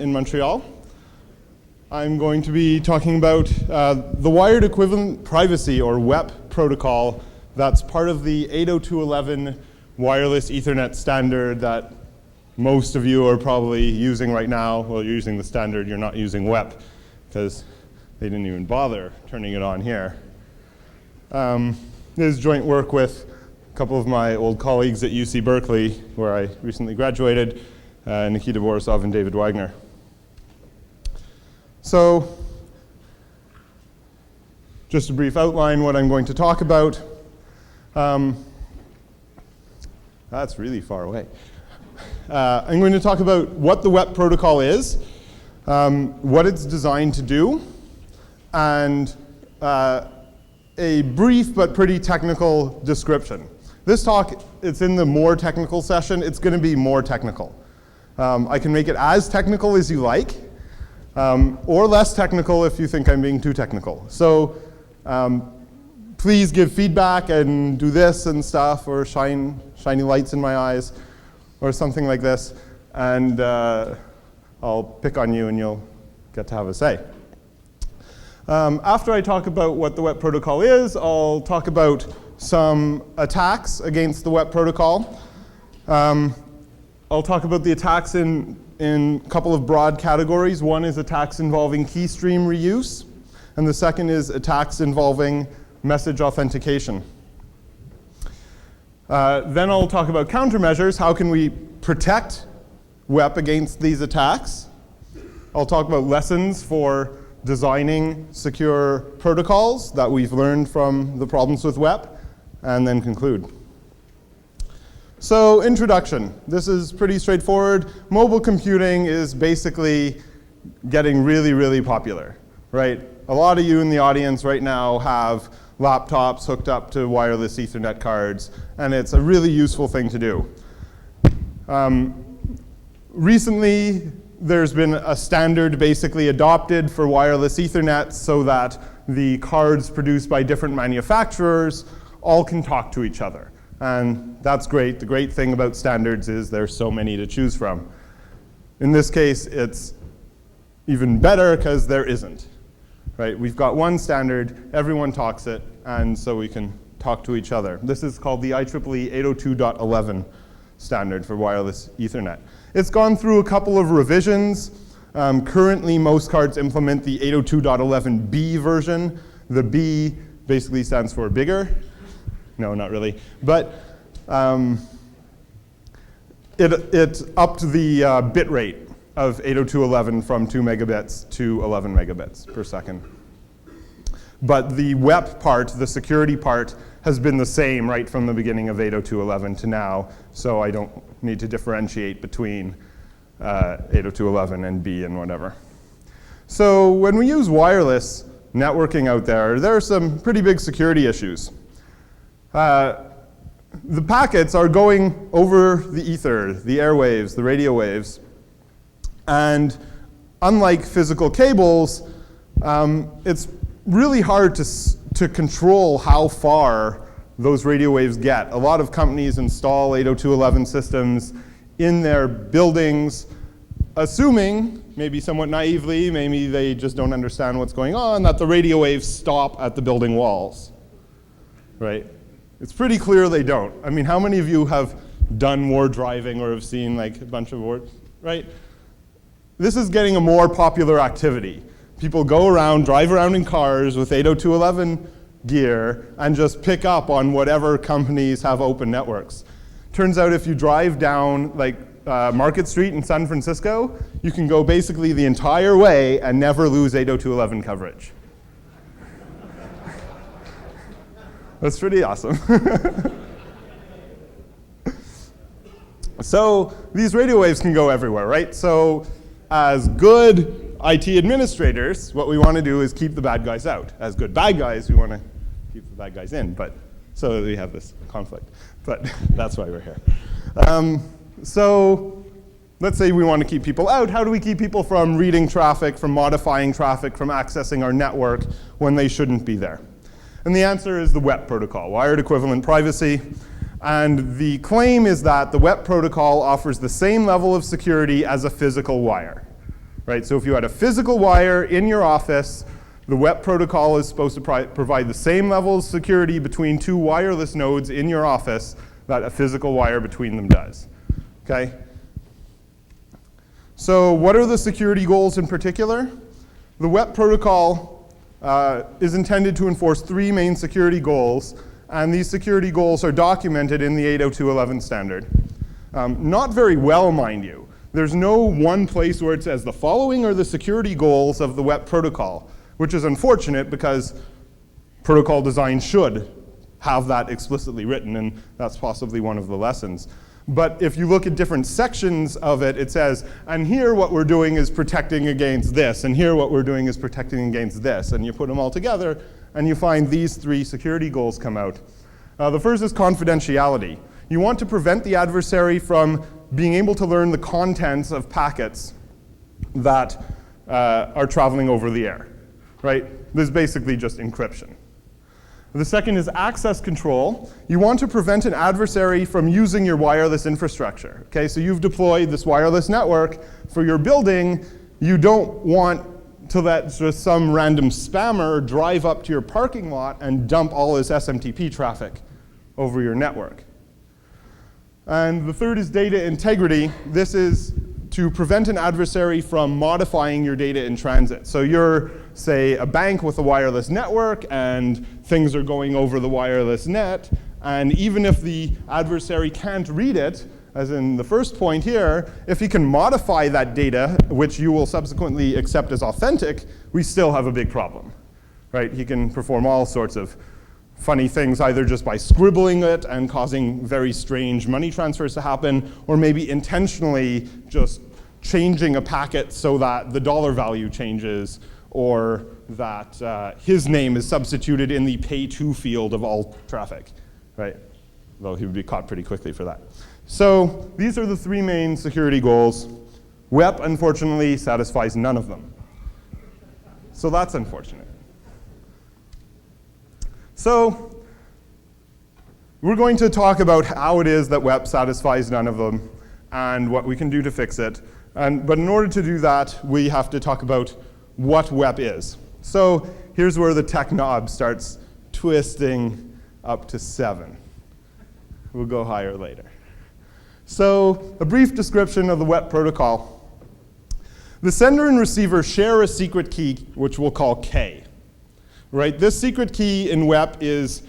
in Montreal. I'm going to be talking about the wired equivalent privacy, or WEP protocol, that's part of the 802.11 wireless Ethernet standard that most of you are probably using right now. Well, you're using the standard, you're not using WEP, because they didn't even bother turning it on here. This is joint work with a couple of my old colleagues at UC Berkeley, where I recently graduated, Nikita Borisov and David Wagner. So, just a brief outline what I'm going to talk about. That's really far away. I'm going to talk about what the WEP protocol is, what it's designed to do, and a brief but pretty technical description. This talk, it's in the more technical session. It's going to be more technical. I can make it as technical as you like, or less technical if you think I'm being too technical. So please give feedback and do this and stuff, or shiny lights in my eyes, or something like this, and I'll pick on you and you'll get to have a say. After I talk about what the WEP protocol is, I'll talk about some attacks against the WEP protocol. I'll talk about the attacks in a couple of broad categories. One is attacks involving key stream reuse, and the second is attacks involving message authentication. Then I'll talk about countermeasures. How can we protect WEP against these attacks? I'll talk about lessons for designing secure protocols that we've learned from the problems with WEP, and then conclude. So, introduction. This is pretty straightforward. Mobile computing is basically getting really, really popular, right? A lot of you in the audience right now have laptops hooked up to wireless Ethernet cards, and it's a really useful thing to do. Recently, there's been a standard basically adopted for wireless Ethernet so that the cards produced by different manufacturers all can talk to each other. And that's great. The great thing about standards is there's so many to choose from. In this case, it's even better because there isn't. Right? We've got one standard, everyone talks it, and so we can talk to each other. This is called the IEEE 802.11 standard for wireless Ethernet. It's gone through a couple of revisions. Currently, most cards implement the 802.11b version. The B basically stands for bigger. No, not really. But it upped the bit rate of 802.11 from 2 megabits to 11 megabits per second. But the WEP part, the security part, has been the same right from the beginning of 802.11 to now, so I don't need to differentiate between 802.11 and B and whatever. So when we use wireless networking out there are some pretty big security issues. The packets are going over the ether, the airwaves, the radio waves, and unlike physical cables, it's really hard to control how far those radio waves get. A lot of companies install 802.11 systems in their buildings, assuming, maybe somewhat naively, maybe they just don't understand what's going on, that the radio waves stop at the building walls, right? It's pretty clear they don't. I mean, how many of you have done war driving or have seen like a bunch of wars, right? This is getting a more popular activity. People go around, drive around in cars with 802.11 gear and just pick up on whatever companies have open networks. Turns out if you drive down like Market Street in San Francisco, you can go basically the entire way and never lose 802.11 coverage. That's pretty awesome. So these radio waves can go everywhere, right? So as good IT administrators, what we want to do is keep the bad guys out. As good bad guys, we want to keep the bad guys in, but so we have this conflict. But that's why we're here. So let's say we want to keep people out. How do we keep people from reading traffic, from modifying traffic, from accessing our network when they shouldn't be there? And the answer is the WEP protocol, wired equivalent privacy. And the claim is that the WEP protocol offers the same level of security as a physical wire. right? So if you had a physical wire in your office, the WEP protocol is supposed to provide the same level of security between two wireless nodes in your office that a physical wire between them does, okay? So what are the security goals in particular? The WEP protocol is intended to enforce three main security goals, and these security goals are documented in the 802.11 standard. Not very well, mind you. There's no one place where it says the following are the security goals of the WEP protocol, which is unfortunate because protocol design should have that explicitly written, and that's possibly one of the lessons. But if you look at different sections of it, it says, and here what we're doing is protecting against this, and here what we're doing is protecting against this, and you put them all together, and you find these three security goals come out. The first is confidentiality. You want to prevent the adversary from being able to learn the contents of packets that are traveling over the air, right? This is basically just encryption. The second is access control. You want to prevent an adversary from using your wireless infrastructure. Okay, so you've deployed this wireless network for your building. You don't want to let just some random spammer drive up to your parking lot and dump all his SMTP traffic over your network. And the third is data integrity. This is to prevent an adversary from modifying your data in transit. So you're, say, a bank with a wireless network, and things are going over the wireless net, and even if the adversary can't read it, as in the first point here, if he can modify that data, which you will subsequently accept as authentic, we still have a big problem, right? He can perform all sorts of funny things, either just by scribbling it and causing very strange money transfers to happen, or maybe intentionally just changing a packet so that the dollar value changes, or that his name is substituted in the pay to field of all traffic, right? Though he would be caught pretty quickly for that. So these are the three main security goals. WEP, unfortunately, satisfies none of them. So that's unfortunate. So we're going to talk about how it is that WEP satisfies none of them and what we can do to fix it. But in order to do that, we have to talk about what WEP is. So here's where the tech knob starts twisting up to 7. We'll go higher later. So a brief description of the WEP protocol. The sender and receiver share a secret key, which we'll call K. Right? This secret key in WEP is,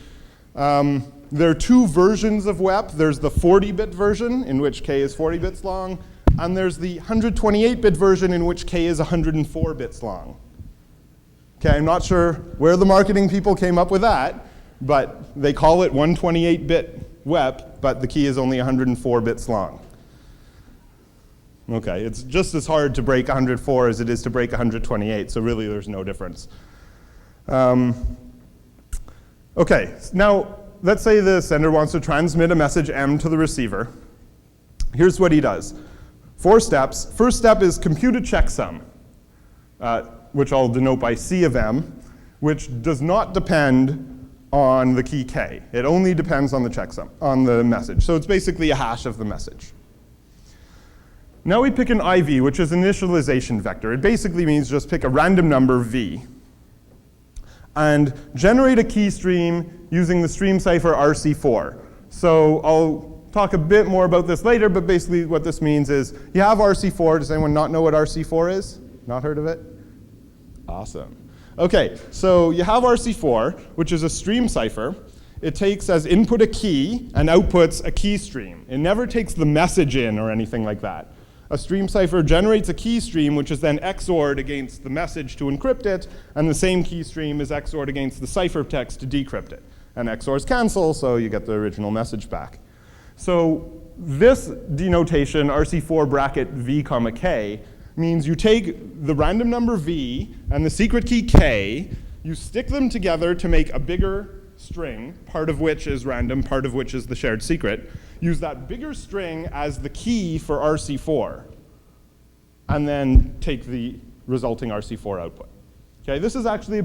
there are two versions of WEP. There's the 40-bit version, in which K is 40 bits long, and there's the 128-bit version, in which K is 104 bits long. Okay, I'm not sure where the marketing people came up with that, but they call it 128-bit WEP, but the key is only 104 bits long. Okay, it's just as hard to break 104 as it is to break 128, so really there's no difference. Okay, now let's say the sender wants to transmit a message M to the receiver. Here's what he does. 4 steps. First step is compute a checksum, which I'll denote by C of M, which does not depend on the key K. It only depends on the checksum, on the message. So it's basically a hash of the message. Now we pick an IV, which is an initialization vector. It basically means just pick a random number V and generate a key stream using the stream cipher RC4. So I'll talk a bit more about this later, but basically what this means is you have RC4. Does anyone not know what RC4 is? Not heard of it? Awesome. Okay, so you have RC4, which is a stream cipher. It takes as input a key and outputs a key stream. It never takes the message in or anything like that. A stream cipher generates a key stream, which is then XORed against the message to encrypt it, and the same key stream is XORed against the ciphertext to decrypt it. And XORs cancel, so you get the original message back. So this denotation, RC4 bracket V comma K, means you take the random number V and the secret key K, you stick them together to make a bigger string, part of which is random, part of which is the shared secret. Use that bigger string as the key for RC4, and then take the resulting RC4 output. Okay, this is actually a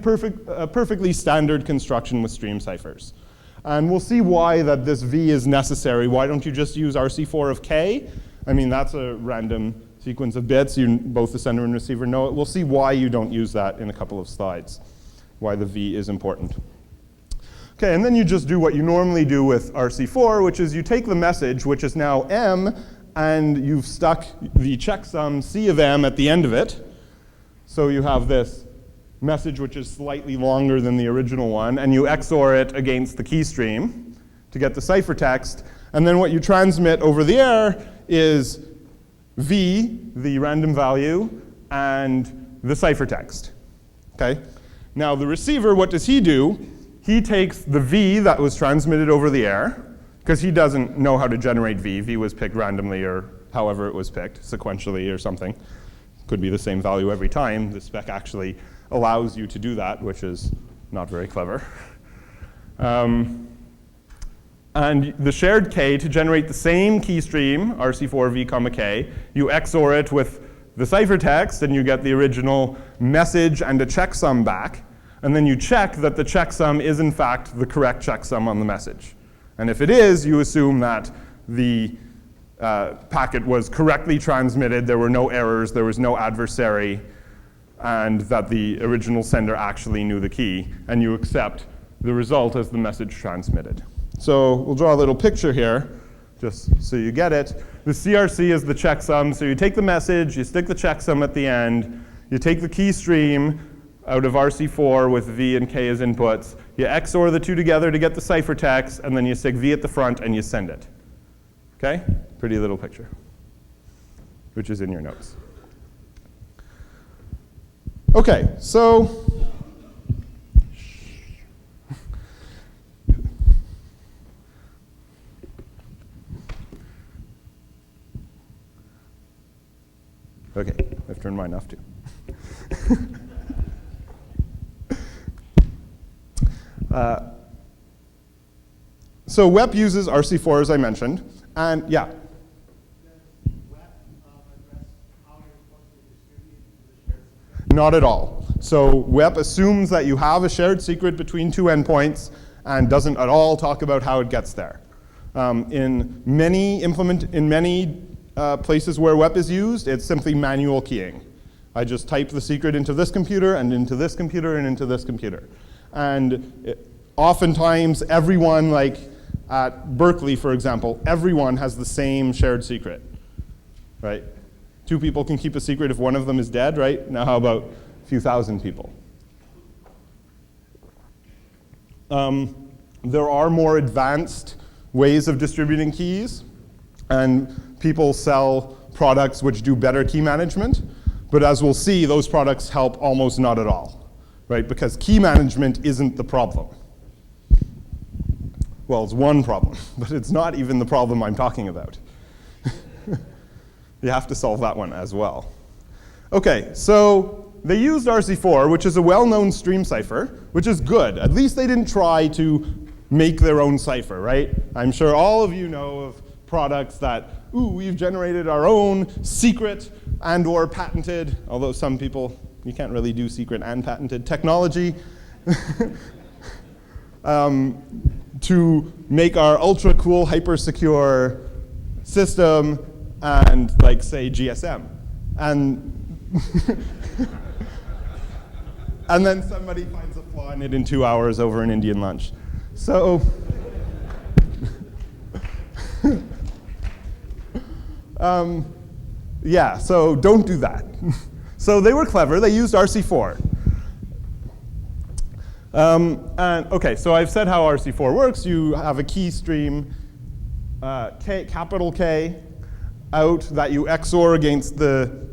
perfectly standard construction with stream ciphers. And we'll see why that this V is necessary. Why don't you just use RC4 of K? I mean, that's a random sequence of bits. Both the sender and receiver know it. We'll see why you don't use that in a couple of slides, why the V is important. Okay, and then you just do what you normally do with RC4, which is you take the message, which is now M, and you've stuck the checksum C of M at the end of it. So you have this message which is slightly longer than the original one, and you XOR it against the key stream to get the ciphertext. And then what you transmit over the air is V, the random value, and the ciphertext. Okay? Now the receiver, what does he do? He takes the V that was transmitted over the air, because he doesn't know how to generate V. V was picked randomly or however it was picked, sequentially or something. Could be the same value every time. The spec actually allows you to do that, which is not very clever. And the shared K, to generate the same key stream, RC4 V comma K, you XOR it with the ciphertext, and you get the original message and a checksum back. And then you check that the checksum is in fact the correct checksum on the message. And if it is, you assume that the packet was correctly transmitted, there were no errors, there was no adversary, and that the original sender actually knew the key, and you accept the result as the message transmitted. So we'll draw a little picture here, just so you get it. The CRC is the checksum, so you take the message, you stick the checksum at the end, you take the key stream out of RC4 with V and K as inputs, you XOR the two together to get the ciphertext, and then you stick V at the front and you send it. Okay? Pretty little picture, which is in your notes. Okay, so okay, I've turned mine off too. So WEP uses RC4, as I mentioned, and yeah. Not at all. So WEP assumes that you have a shared secret between two endpoints and doesn't at all talk about how it gets there. In many places where WEP is used, it's simply manual keying. I just type the secret into this computer and into this computer and into this computer. And oftentimes everyone, like at Berkeley, for example, everyone has the same shared secret, right? Two people can keep a secret if one of them is dead, right? Now how about a few thousand people? There are more advanced ways of distributing keys, and people sell products which do better key management. But as we'll see, those products help almost not at all, right? Because key management isn't the problem. Well, it's one problem, but it's not even the problem I'm talking about. You have to solve that one as well. Okay, so they used RC4, which is a well-known stream cipher, which is good. At least they didn't try to make their own cipher, right? I'm sure all of you know of products that, ooh, we've generated our own secret and or patented, although some people, you can't really do secret and patented technology, to make our ultra cool, hyper secure system and like say GSM. And and then somebody finds a flaw in it in 2 hours over an Indian lunch. So yeah, so don't do that. So they were clever, they used RC4. And okay, so I've said how RC4 works. You have a key stream, capital K, out that you XOR against the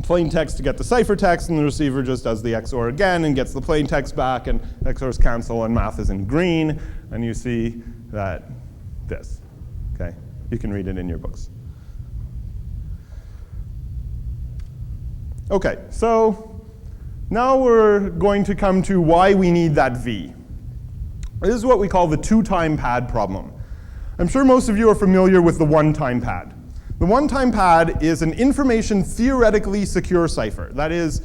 plain text to get the ciphertext, and the receiver just does the XOR again and gets the plain text back, and XORs cancel, and math is in green, and you see that this, okay? You can read it in your books. Okay, so now we're going to come to why we need that V. This is what we call the two-time pad problem. I'm sure most of you are familiar with the one-time pad. The one-time pad is an information theoretically secure cipher. That is,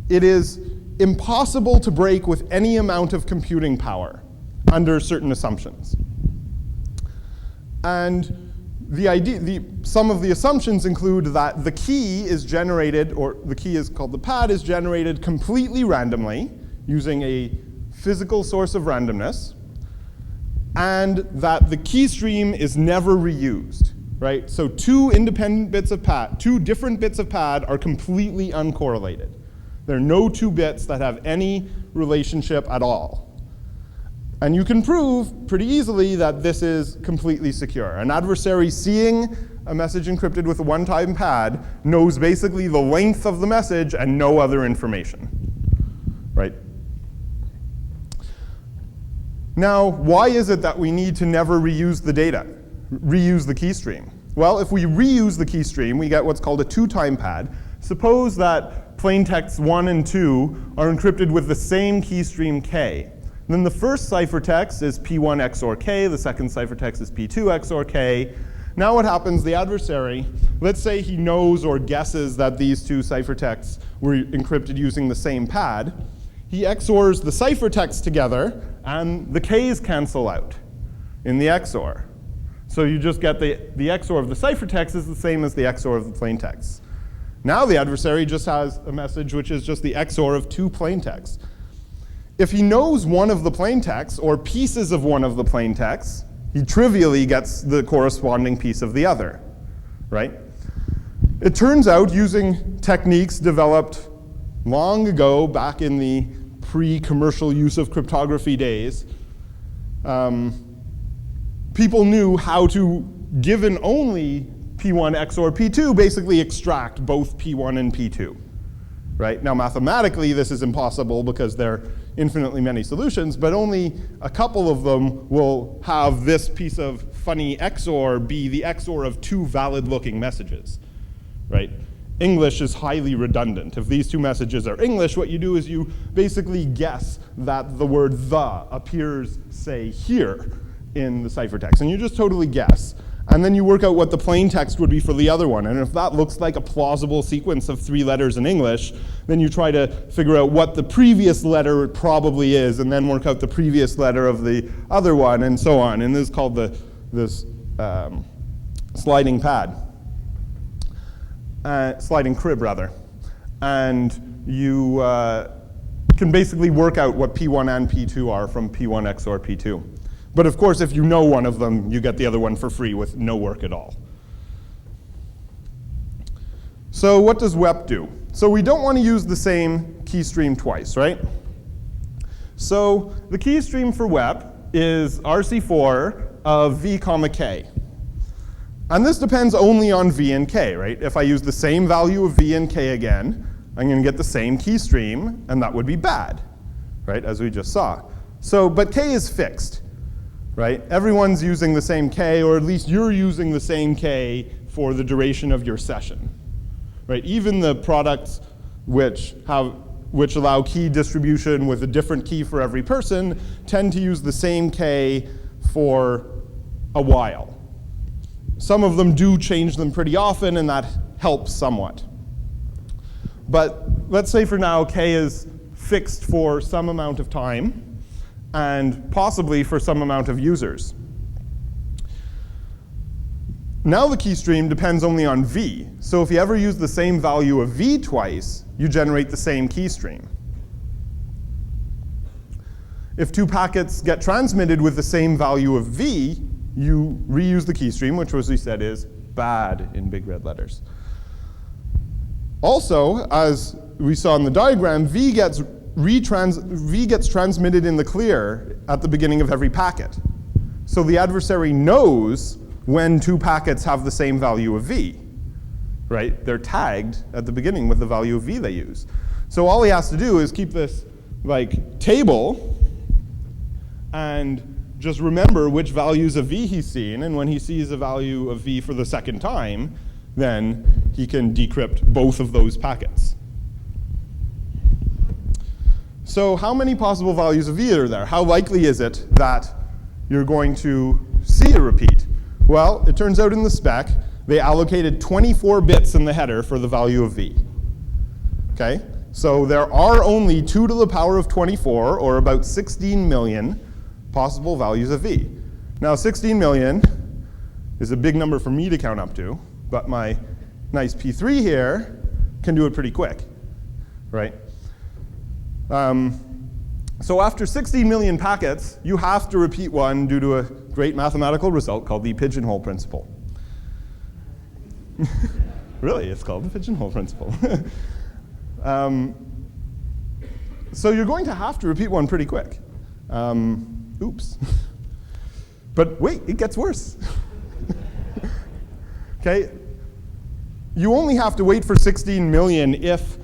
it is impossible to break with any amount of computing power under certain assumptions. And some of the assumptions include that the key is generated, or the key is called the pad, is generated completely randomly using a physical source of randomness, and that the key stream is never reused, right? So two different bits of pad are completely uncorrelated. There are no two bits that have any relationship at all. And you can prove pretty easily that this is completely secure. An adversary seeing a message encrypted with a one-time pad knows basically the length of the message and no other information, right? Now, why is it that we need to never reuse the data, reuse the key stream? Well, if we reuse the key stream, we get what's called a two-time pad. Suppose that plain texts 1 and 2 are encrypted with the same key stream k. Then the first ciphertext is P1 XOR K, the second ciphertext is P2 XOR K. Now what happens, the adversary, let's say he knows or guesses that these two ciphertexts were encrypted using the same pad. He XORs the ciphertext together, and the K's cancel out in the XOR. So you just get the XOR of the ciphertext is the same as the XOR of the plaintext. Now the adversary just has a message which is just the XOR of two plaintexts. If he knows one of the plaintexts or pieces of one of the plaintexts, he trivially gets the corresponding piece of the other, right? It turns out, using techniques developed long ago, back in the pre-commercial use of cryptography days, people knew how to, given only P1 XOR P2, basically extract both P1 and P2. Right? Now, mathematically, this is impossible because there are infinitely many solutions, but only a couple of them will have this piece of funny XOR be the XOR of two valid-looking messages. Right? English is highly redundant. If these two messages are English, what you do is you basically guess that the word the appears, say, here in the ciphertext, and you just totally guess. And then you work out what the plain text would be for the other one. And if that looks like a plausible sequence of 3 letters in English, then you try to figure out what the previous letter probably is, and then work out the previous letter of the other one, and so on. And this is called this sliding pad. Sliding crib, rather. And you can basically work out what P1 and P2 are from P1 XOR P2. But of course, if you know one of them, you get the other one for free with no work at all. So what does WEP do? So we don't want to use the same key stream twice, right? So the key stream for WEP is RC4 of v comma k. And this depends only on v and k, right? If I use the same value of v and k again, I'm going to get the same key stream, and that would be bad, right, as we just saw. So, but k is fixed. Right? Everyone's using the same k, or at least you're using the same k for the duration of your session. Right? Even the products which allow key distribution with a different key for every person tend to use the same k for a while. Some of them do change them pretty often, and that helps somewhat. But let's say for now k is fixed for some amount of time, and possibly for some amount of users. Now the key stream depends only on v. So if you ever use the same value of v twice, you generate the same key stream. If two packets get transmitted with the same value of v, you reuse the key stream, which, as we said, is bad in big red letters. Also, as we saw in the diagram, v gets transmitted in the clear at the beginning of every packet. So the adversary knows when two packets have the same value of v, right? They're tagged at the beginning with the value of v they use. So all he has to do is keep this like table and just remember which values of v he's seen, and when he sees a value of v for the second time, then he can decrypt both of those packets. So how many possible values of v are there? How likely is it that you're going to see a repeat? Well, it turns out in the spec, they allocated 24 bits in the header for the value of v. Okay? So there are only 2 to the power of 24, or about 16 million, possible values of v. Now 16 million is a big number for me to count up to, but my nice P3 here can do it pretty quick, right? So after 16 million packets, you have to repeat one due to a great mathematical result called the pigeonhole principle. Really, it's called the pigeonhole principle. So you're going to have to repeat one pretty quick. Oops. But wait, it gets worse. Okay? You only have to wait for 16 million if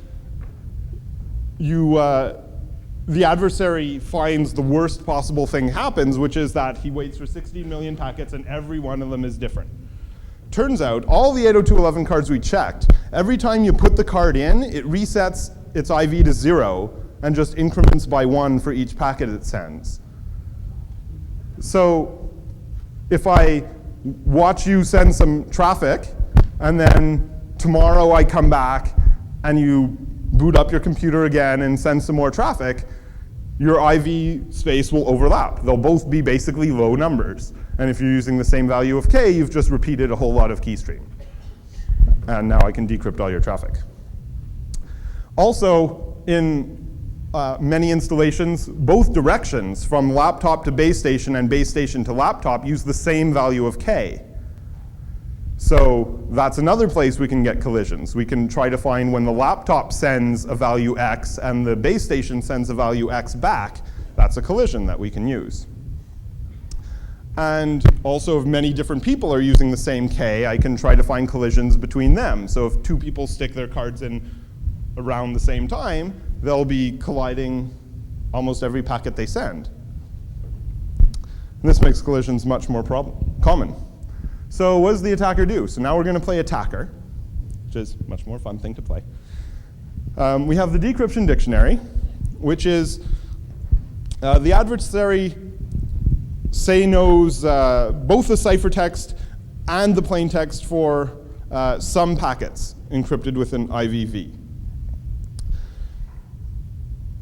the adversary finds the worst possible thing happens, which is that he waits for 16 million packets and every one of them is different. Turns out, all the 802.11 cards we checked, every time you put the card in, it resets its IV to 0 and just increments by 1 for each packet it sends. So if I watch you send some traffic, and then tomorrow I come back and you boot up your computer again and send some more traffic, your IV space will overlap. They'll both be basically low numbers. And if you're using the same value of k, you've just repeated a whole lot of keystream. And now I can decrypt all your traffic. Also, in many installations, both directions, from laptop to base station and base station to laptop, use the same value of k. So that's another place we can get collisions. We can try to find when the laptop sends a value x and the base station sends a value x back. That's a collision that we can use. And also, if many different people are using the same k, I can try to find collisions between them. So if two people stick their cards in around the same time, they'll be colliding almost every packet they send. And this makes collisions much more common. So what does the attacker do? So now we're going to play attacker, which is a much more fun thing to play. We have the decryption dictionary, which is the adversary knows both the ciphertext and the plaintext for some packets encrypted with an IVV.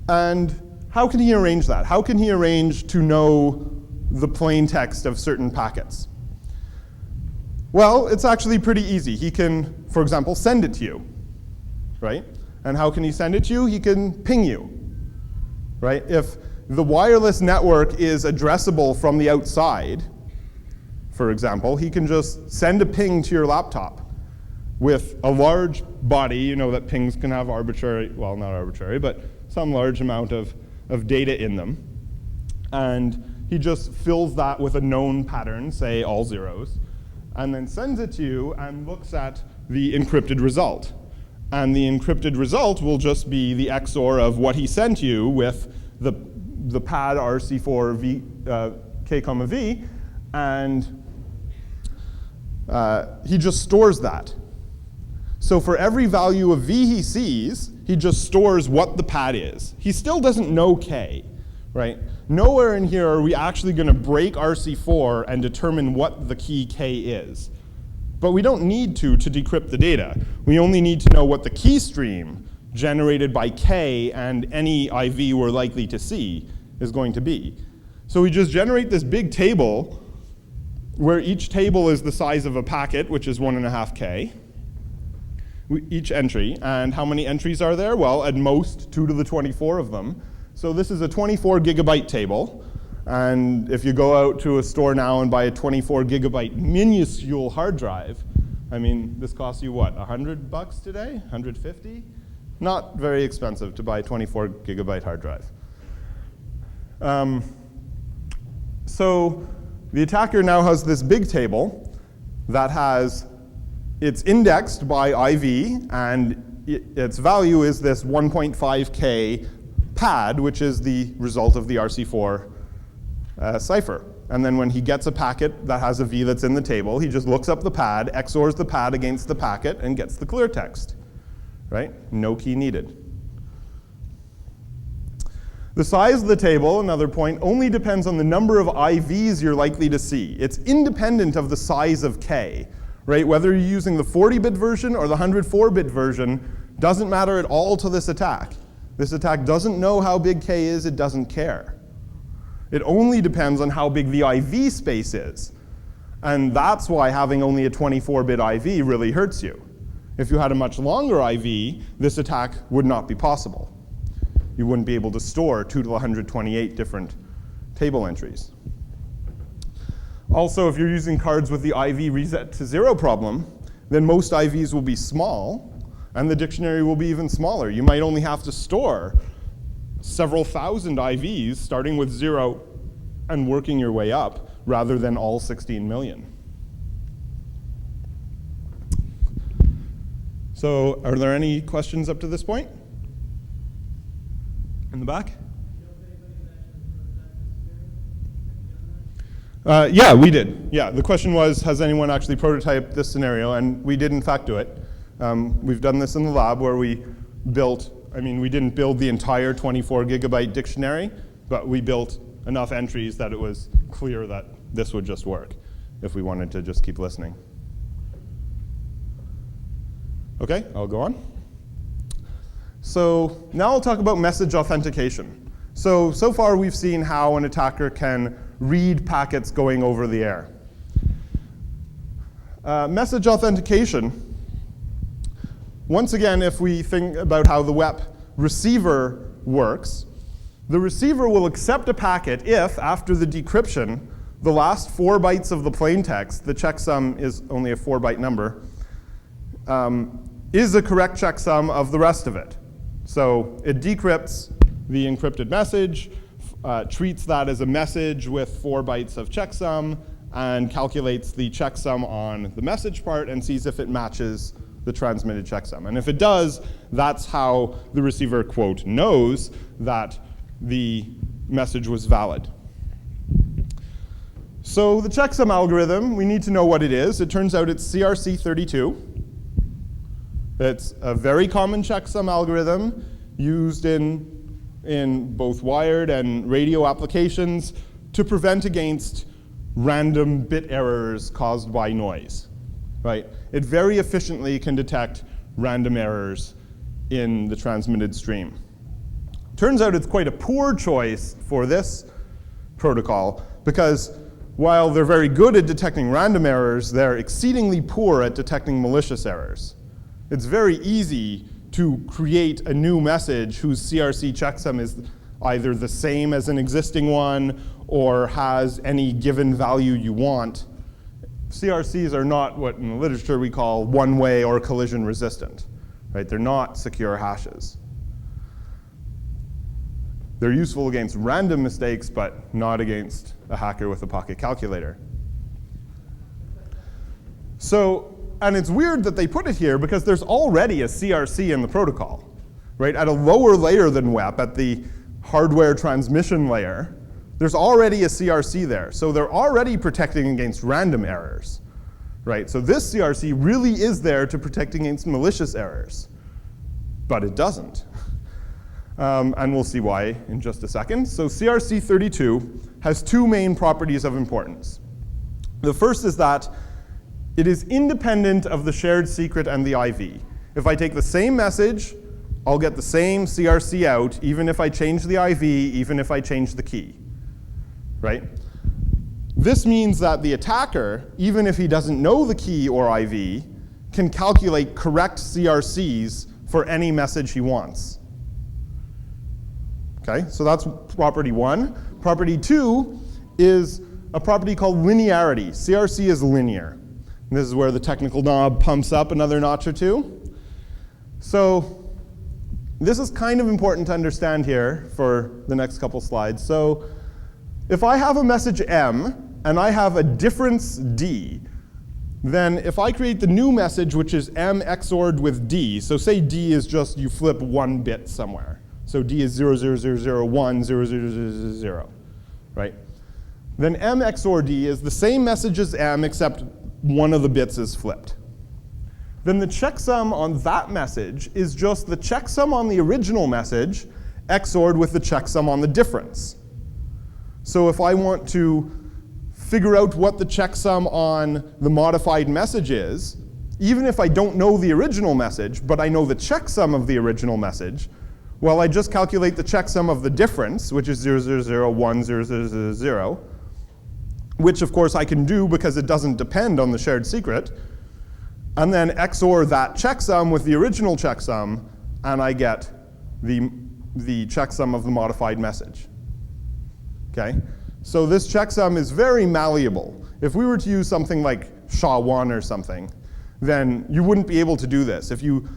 And how can he arrange that? How can he arrange to know the plaintext of certain packets? Well, it's actually pretty easy. He can, for example, send it to you, right? And how can he send it to you? He can ping you, right? If the wireless network is addressable from the outside, for example, he can just send a ping to your laptop with a large body. You know that pings can have arbitrary, well, not arbitrary, but some large amount of data in them. And he just fills that with a known pattern, say all zeros, and then sends it to you and looks at the encrypted result. And the encrypted result will just be the XOR of what he sent you with the pad RC4 v, k comma v, and he just stores that. So for every value of v he sees, he just stores what the pad is. He still doesn't know k, right? Nowhere in here are we actually going to break RC4 and determine what the key k is. But we don't need to decrypt the data. We only need to know what the key stream generated by k and any IV we're likely to see is going to be. So we just generate this big table where each table is the size of a packet, which is 1.5 k. Each entry. And how many entries are there? Well, at most 2 to the 24 of them. So this is a 24 gigabyte table. And if you go out to a store now and buy a 24 gigabyte minuscule hard drive, I mean, this costs you what, $100 today? 150? Not very expensive to buy a 24 gigabyte hard drive. So the attacker now has this big table that has, it's indexed by IV, and its value is this 1.5k pad, which is the result of the RC4 cipher. And then when he gets a packet that has a V that's in the table, he just looks up the pad, XORs the pad against the packet, and gets the clear text, right? No key needed. The size of the table, another point, only depends on the number of IVs you're likely to see. It's independent of the size of k, right? Whether you're using the 40-bit version or the 104-bit version doesn't matter at all to this attack. This attack doesn't know how big k is, it doesn't care. It only depends on how big the IV space is. And that's why having only a 24-bit IV really hurts you. If you had a much longer IV, this attack would not be possible. You wouldn't be able to store 2 to the 128 different table entries. Also, if you're using cards with the IV reset to 0 problem, then most IVs will be small, and the dictionary will be even smaller. You might only have to store several thousand IVs, starting with 0 and working your way up, rather than all 16 million. So are there any questions up to this point? In the back? Yeah, we did. Yeah, the question was, has anyone actually prototyped this scenario? And we did, in fact, do it. We've done this in the lab where we built, we didn't build the entire 24 gigabyte dictionary, but we built enough entries that it was clear that this would just work if we wanted to just keep listening. Okay, I'll go on. So now I'll talk about message authentication. So far we've seen how an attacker can read packets going over the air. Message authentication, once again, if we think about how the WEP receiver works, the receiver will accept a packet if, after the decryption, the last 4 bytes of the plaintext, the checksum is only a 4-byte number, is a correct checksum of the rest of it. So it decrypts the encrypted message, treats that as a message with 4 bytes of checksum, and calculates the checksum on the message part and sees if it matches the transmitted checksum. And if it does, that's how the receiver, quote, knows that the message was valid. So the checksum algorithm, we need to know what it is. It turns out it's CRC32. It's a very common checksum algorithm used in both wired and radio applications to prevent against random bit errors caused by noise, right? It very efficiently can detect random errors in the transmitted stream. Turns out it's quite a poor choice for this protocol because while they're very good at detecting random errors, they're exceedingly poor at detecting malicious errors. It's very easy to create a new message whose CRC checksum is either the same as an existing one or has any given value you want. CRCs are not what in the literature we call one-way or collision resistant, right? They're not secure hashes. They're useful against random mistakes, but not against a hacker with a pocket calculator. And it's weird that they put it here because there's already a CRC in the protocol, right? At a lower layer than WEP, at the hardware transmission layer, there's already a CRC there. So they're already protecting against random errors, right? So this CRC really is there to protect against malicious errors, but it doesn't. And we'll see why in just a second. So CRC32 has 2 main properties of importance. The first is that it is independent of the shared secret and the IV. If I take the same message, I'll get the same CRC out, even if I change the IV, even if I change the key, right? This means that the attacker, even if he doesn't know the key or IV, can calculate correct CRCs for any message he wants. Okay, so that's property 1. Property 2 is a property called linearity. CRC is linear. And this is where the technical knob pumps up another notch or 2. So this is kind of important to understand here for the next couple slides. So if I have a message M and I have a difference D, then if I create the new message, which is M XORed with D, so say D is just you flip 1 bit somewhere. So D is 00001, 00000, right? Then M XOR D is the same message as M, except one of the bits is flipped. Then the checksum on that message is just the checksum on the original message XORed with the checksum on the difference. So if I want to figure out what the checksum on the modified message is, even if I don't know the original message, but I know the checksum of the original message, well, I just calculate the checksum of the difference, which is 0001000, which of course I can do because it doesn't depend on the shared secret, and then XOR that checksum with the original checksum, and I get the checksum of the modified message. Okay? So this checksum is very malleable. If we were to use something like SHA-1 or something, then you wouldn't be able to do this. If you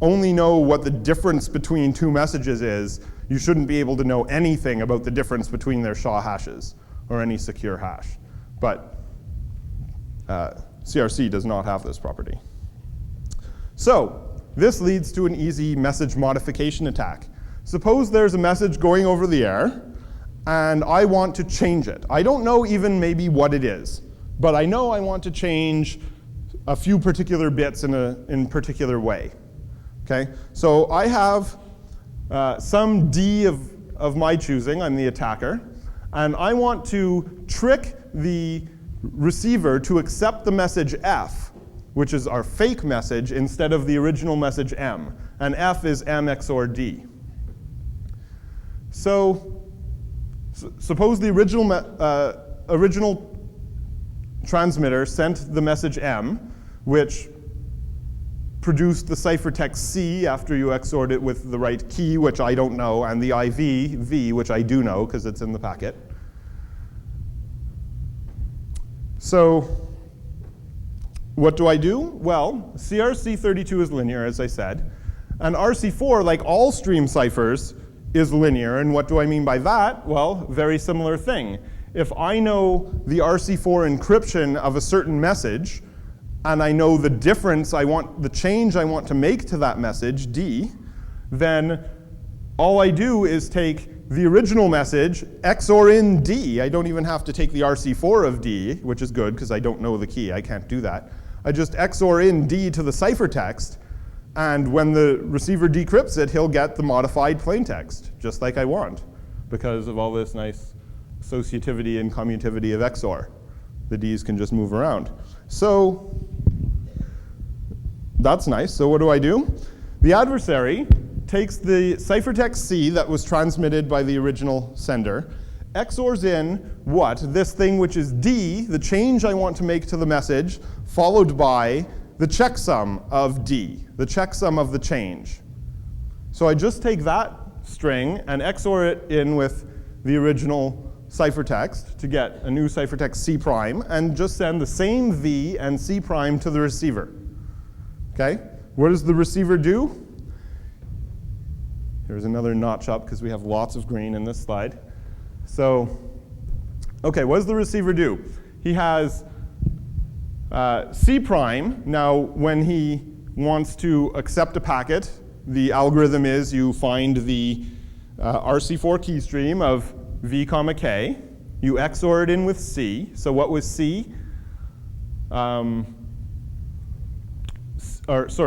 only know what the difference between two messages is, you shouldn't be able to know anything about the difference between their SHA hashes or any secure hash. But CRC does not have this property. So this leads to an easy message modification attack. Suppose there's a message going over the air, and I want to change it. I don't know even maybe what it is, but I know I want to change a few particular bits in a particular way. Okay? So I have some D of my choosing. I'm the attacker. And I want to trick the receiver to accept the message F, which is our fake message, instead of the original message M. And F is M XOR D. So suppose the original transmitter sent the message M, which produced the ciphertext C after you XORed it with the right key, which I don't know, and the IV, V, which I do know because it's in the packet. So what do I do? Well, CRC32 is linear, as I said. And RC4, like all stream ciphers, is linear. And what do I mean by that? Well, very similar thing. If I know the RC4 encryption of a certain message, and I know the difference the change I want to make to that message, D, then all I do is take the original message, XOR in D. I don't even have to take the RC4 of D, which is good because I don't know the key. I can't do that. I just XOR in D to the ciphertext, and when the receiver decrypts it, he'll get the modified plaintext, just like I want, because of all this nice associativity and commutativity of XOR. The Ds can just move around. So that's nice. So what do? The adversary takes the ciphertext C that was transmitted by the original sender, XORs in what? This thing which is D, the change I want to make to the message, followed by the checksum of D, the checksum of the change. So I just take that string and XOR it in with the original ciphertext to get a new ciphertext C prime, and just send the same V and C prime to the receiver. Okay? What does the receiver do? Here's another notch up because we have lots of green in this slide. So, okay, what does the receiver do? He has C prime. Now, when he wants to accept a packet, the algorithm is you find the RC4 key stream of V comma K. You XOR it in with C. So what was C?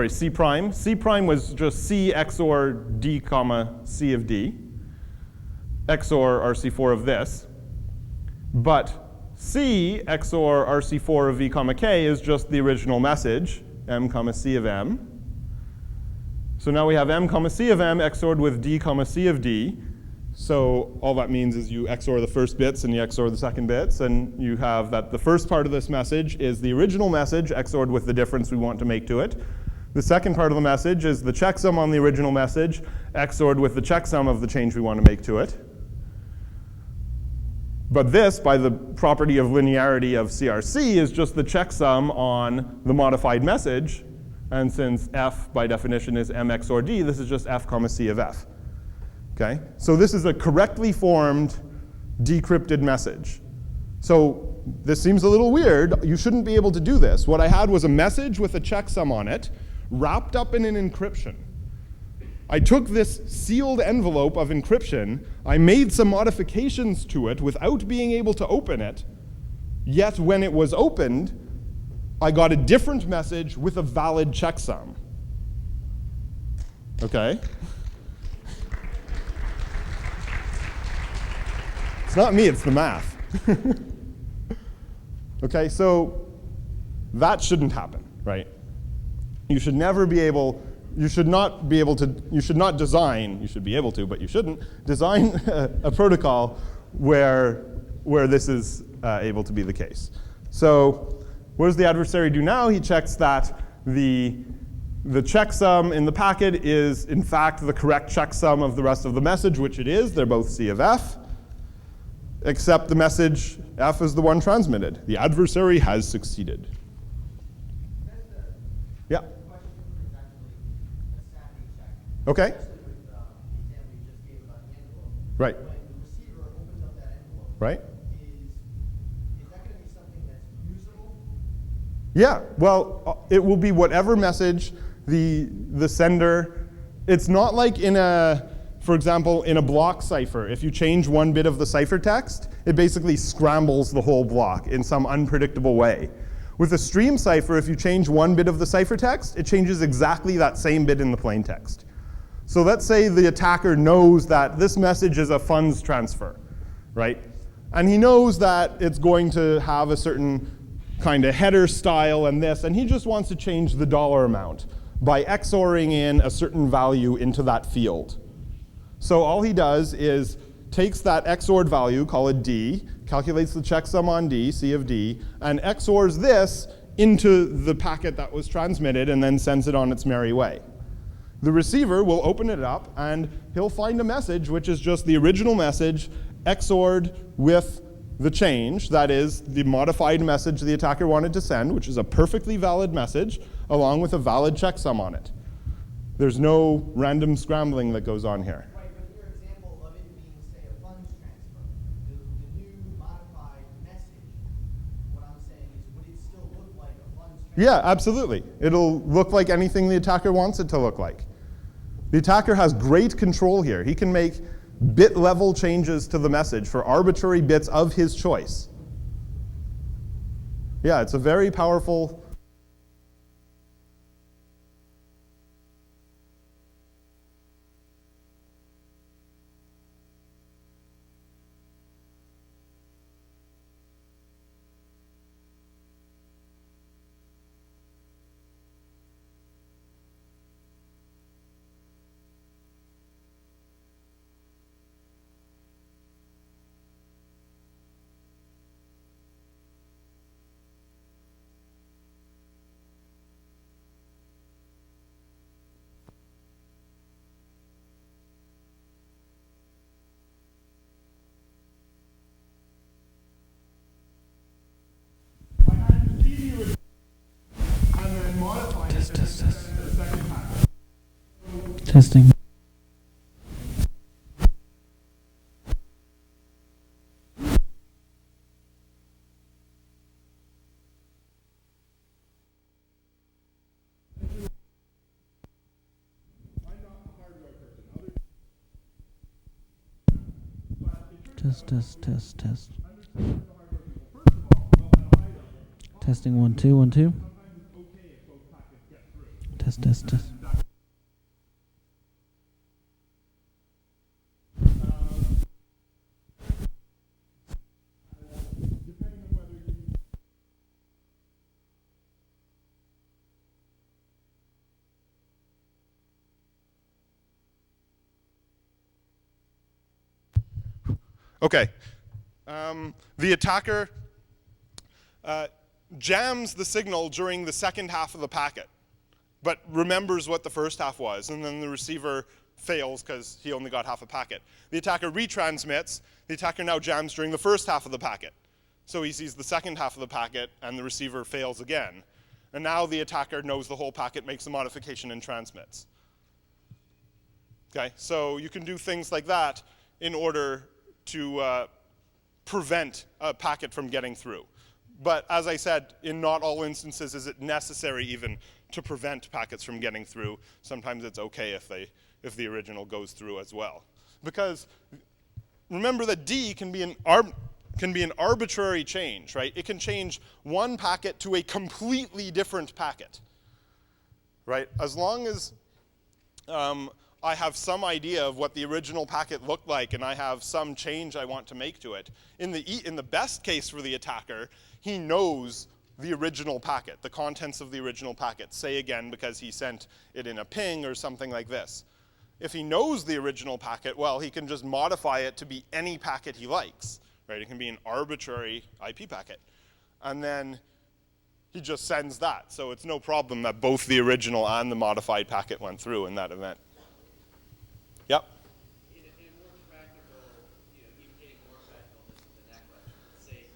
C prime. C prime was just C XOR D comma C of D. XOR RC4 of this. But C XOR RC4 of V comma K is just the original message, M comma C of M. So now we have M comma C of M XORed with D comma C of D. So all that means is you XOR the first bits and you XOR the second bits, and you have that the first part of this message is the original message XORed with the difference we want to make to it. The second part of the message is the checksum on the original message XORed with the checksum of the change we want to make to it. But this, by the property of linearity of CRC, is just the checksum on the modified message. And since F, by definition, is M XOR D, this is just F comma C of F. Okay? So this is a correctly formed decrypted message. So this seems a little weird. You shouldn't be able to do this. What I had was a message with a checksum on it, wrapped up in an encryption. I took this sealed envelope of encryption, I made some modifications to it without being able to open it, yet when it was opened, I got a different message with a valid checksum. Okay? It's not me, it's the math. Okay, so that shouldn't happen, right? You should never be able, you should not be able to, you should not design, you should be able to, but you shouldn't, design a protocol where this is able to be the case. So what does the adversary do now? He checks that the checksum in the packet is, in fact, the correct checksum of the rest of the message, which it is. They're both C of F, except the message F is the one transmitted. The adversary has succeeded. Yeah. Okay. Right. When the receiver opens up that envelope, right. Is that going to be something that's usable? Yeah, well, it will be whatever message the sender, it's not like in a, for example, in a block cipher, if you change one bit of the ciphertext, it basically scrambles the whole block in some unpredictable way. With a stream cipher, if you change one bit of the ciphertext, it changes exactly that same bit in the plaintext. So let's say the attacker knows that this message is a funds transfer, right? And he knows that it's going to have a certain kind of header style and this, and he just wants to change the dollar amount by XORing in a certain value into that field. So all he does is takes that XORed value, call it D, calculates the checksum on D, C of D, and XORs this into the packet that was transmitted and then sends it on its merry way. The receiver will open it up and he'll find a message which is just the original message XORed with the change, that is the modified message the attacker wanted to send, which is a perfectly valid message, along with a valid checksum on it. There's no random scrambling that goes on here. Right, but your example of it being, say, a funds transfer, the new modified message, what I'm saying is, would it still look like a funds transfer? Yeah, absolutely. It'll look like anything the attacker wants it to look like. The attacker has great control here. He can make bit level changes to the message for arbitrary bits of his choice. Yeah, it's a very powerful. Testing. Test. Testing 1 2 1 2. Test. Okay. The attacker jams the signal during the second half of the packet, but remembers what the first half was, and then the receiver fails because he only got half a packet. The attacker retransmits. The attacker now jams during the first half of the packet. So he sees the second half of the packet, and the receiver fails again. And now the attacker knows the whole packet, makes the modification, and transmits. Okay, so you can do things like that in order to prevent a packet from getting through. But as I said, in not all instances is it necessary even to prevent packets from getting through. Sometimes it's okay if the original goes through as well. Because remember that D can be an arbitrary change, right? It can change one packet to a completely different packet, right? As long as I have some idea of what the original packet looked like and I have some change I want to make to it. In the best case for the attacker, he knows the original packet, the contents of the original packet, say again because he sent it in a ping or something like this. If he knows the original packet, well, he can just modify it to be any packet he likes, right? It can be an arbitrary IP packet. And then he just sends that. So it's no problem that both the original and the modified packet went through in that event. Yep. In a more practical, even getting more practical than that question, let's say,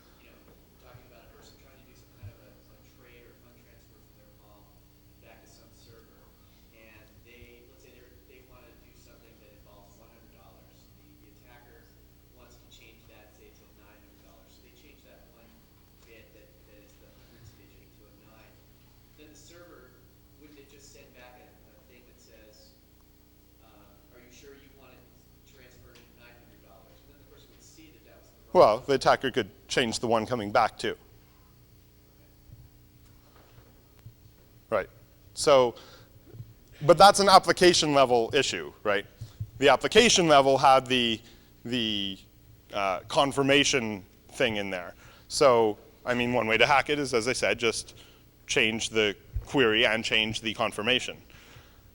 talking about a person trying to do some kind of a trade or fund transfer from their palm back to some server, and let's say they want to do something that involves $100. The attacker wants to change that, say, to $900. So they change that one bit that is the hundreds digit to a 9. Then the server, wouldn't it just send back a thing that says, are you sure you want it transferred $900? And then the person would see that that was the wrong. Well, the attacker could change the one coming back too. Right. So, but that's an application level issue, right? The application level had the confirmation thing in there. So, I mean, one way to hack it is, as I said, just change the query and change the confirmation.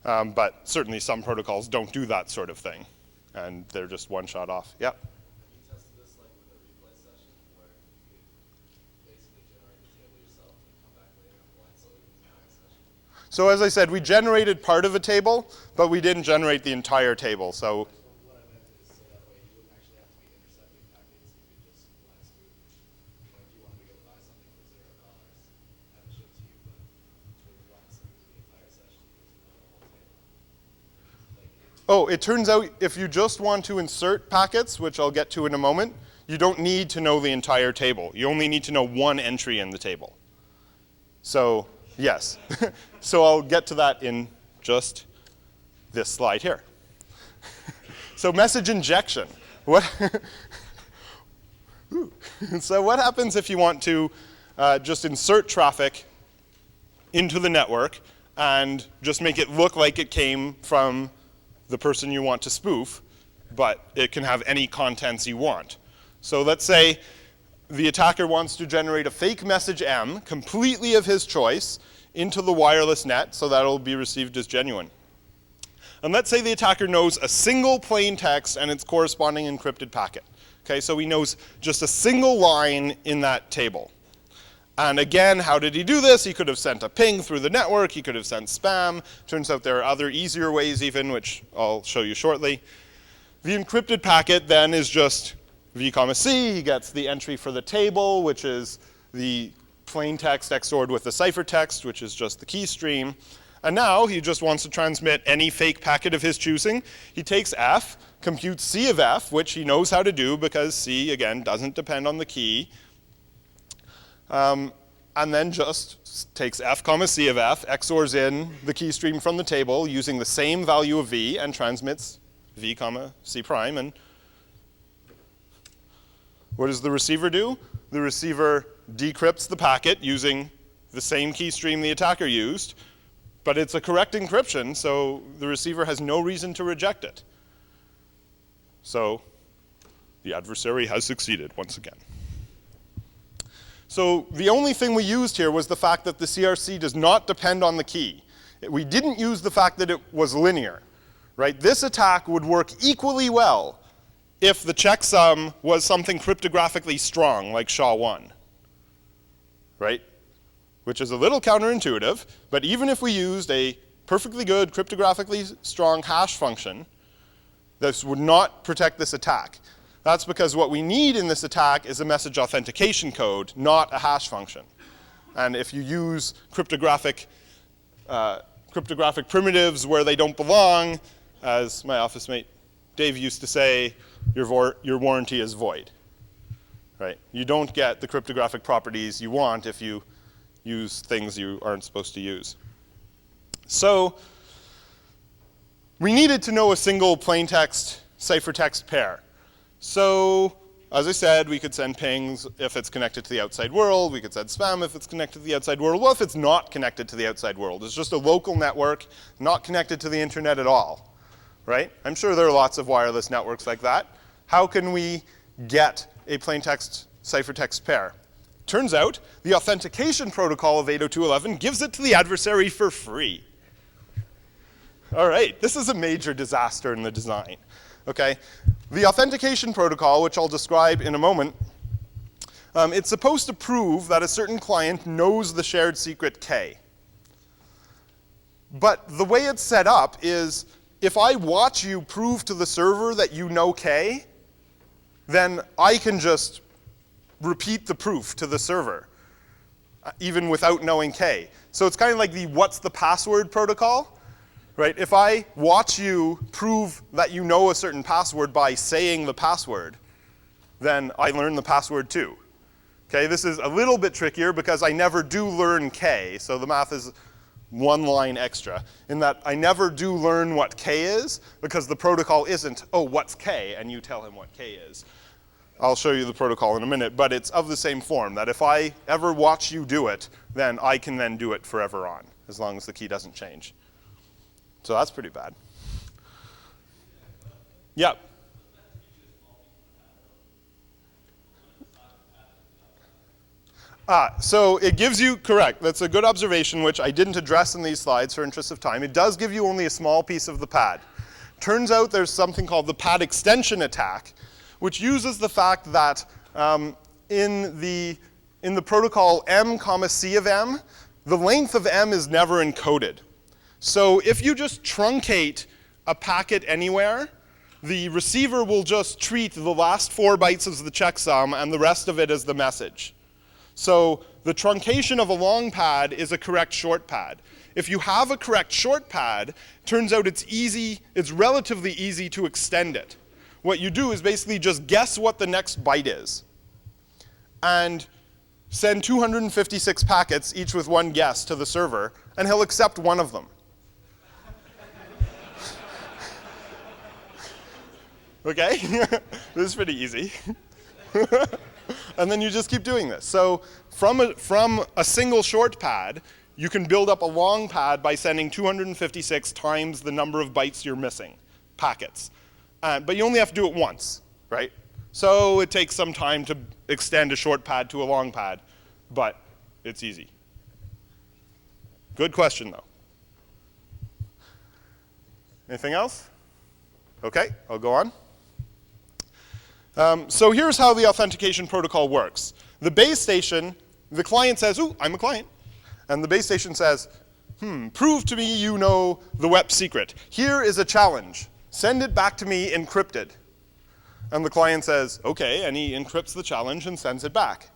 But certainly some protocols don't do that sort of thing, and they're just one shot off. Yep. Have you tested this like with a replay session where you could basically generate the table yourself and come back later and blind solely with the next session? So as I said, we generated part of a table, but we didn't generate the entire table. So What I meant is so that way you wouldn't actually have to be intercepting packets. You could just blind scoop. If you wanted to go buy something for $0, have it shipped to you, but sort of blind scoop the entire session because you know the whole table. oh, it turns out if you just want to insert packets, which I'll get to in a moment, you don't need to know the entire table. You only need to know one entry in the table. So, yes. So I'll get to that in just this slide here. So message injection. So what happens if you want to just insert traffic into the network and just make it look like it came from the person you want to spoof, but it can have any contents you want? So let's say the attacker wants to generate a fake message M, completely of his choice, into the wireless net, so that'll be received as genuine. And let's say the attacker knows a single plain text and its corresponding encrypted packet. Okay, so he knows just a single line in that table. And again, how did he do this? He could have sent a ping through the network. He could have sent spam. Turns out there are other easier ways even, which I'll show you shortly. The encrypted packet then is just V, C. He gets the entry for the table, which is the plain text XORed with the ciphertext, which is just the key stream. And now he just wants to transmit any fake packet of his choosing. He takes F, computes C of F, which he knows how to do because C, again, doesn't depend on the key. And then just takes F, C of F, XORs in the key stream from the table using the same value of V and transmits V, C prime. And what does the receiver do? The receiver decrypts the packet using the same key stream the attacker used, but it's a correct encryption, so the receiver has no reason to reject it. So the adversary has succeeded once again. So the only thing we used here was the fact that the CRC does not depend on the key. We didn't use the fact that it was linear, right? This attack would work equally well if the checksum was something cryptographically strong, like SHA-1, right? Which is a little counterintuitive, but even if we used a perfectly good cryptographically strong hash function, this would not protect this attack. That's because what we need in this attack is a message authentication code, not a hash function. And if you use cryptographic primitives where they don't belong, as my office mate Dave used to say, your warranty is void, right? You don't get the cryptographic properties you want if you use things you aren't supposed to use. So we needed to know a single plaintext ciphertext pair. So as I said, we could send pings if it's connected to the outside world. We could send spam if it's connected to the outside world. Well, if it's not connected to the outside world, it's just a local network, not connected to the internet at all, right? I'm sure there are lots of wireless networks like that. How can we get a plaintext ciphertext pair? Turns out the authentication protocol of 802.11 gives it to the adversary for free. All right, this is a major disaster in the design. Okay, the authentication protocol, which I'll describe in a moment, It's supposed to prove that a certain client knows the shared secret K. But the way it's set up is, if I watch you prove to the server that you know K, then I can just repeat the proof to the server, even without knowing K. So it's kind of like the what's the password protocol, right? If I watch you prove that you know a certain password by saying the password, then I learn the password too. Okay, this is a little bit trickier because I never do learn K, so the math is one line extra, in that I never do learn what K is, because the protocol isn't, oh, what's K, and you tell him what K is. I'll show you the protocol in a minute, but it's of the same form, that if I ever watch you do it, then I can then do it forever on, as long as the key doesn't change. So that's pretty bad. Yep. So it gives you, correct, that's a good observation, which I didn't address in these slides for interest of time. It does give you only a small piece of the pad. Turns out there's something called the pad extension attack, which uses the fact that in the protocol M, C of M, the length of M is never encoded. So if you just truncate a packet anywhere, the receiver will just treat the last 4 bytes as the checksum and the rest of it as the message. So the truncation of a long pad is a correct short pad. If you have a correct short pad, turns out it's relatively easy to extend it. What you do is basically just guess what the next byte is and send 256 packets, each with one guess, to the server, and he'll accept one of them. Okay? This is pretty easy. And then you just keep doing this. So from a single short pad, you can build up a long pad by sending 256 times the number of bytes you're missing, packets. But you only have to do it once, right? So it takes some time to extend a short pad to a long pad, but it's easy. Good question, though. Anything else? Okay, I'll go on. So here's how the authentication protocol works. The base station, the client says, ooh, I'm a client. And the base station says, prove to me you know the WEP secret. Here is a challenge. Send it back to me encrypted. And the client says, okay, and he encrypts the challenge and sends it back.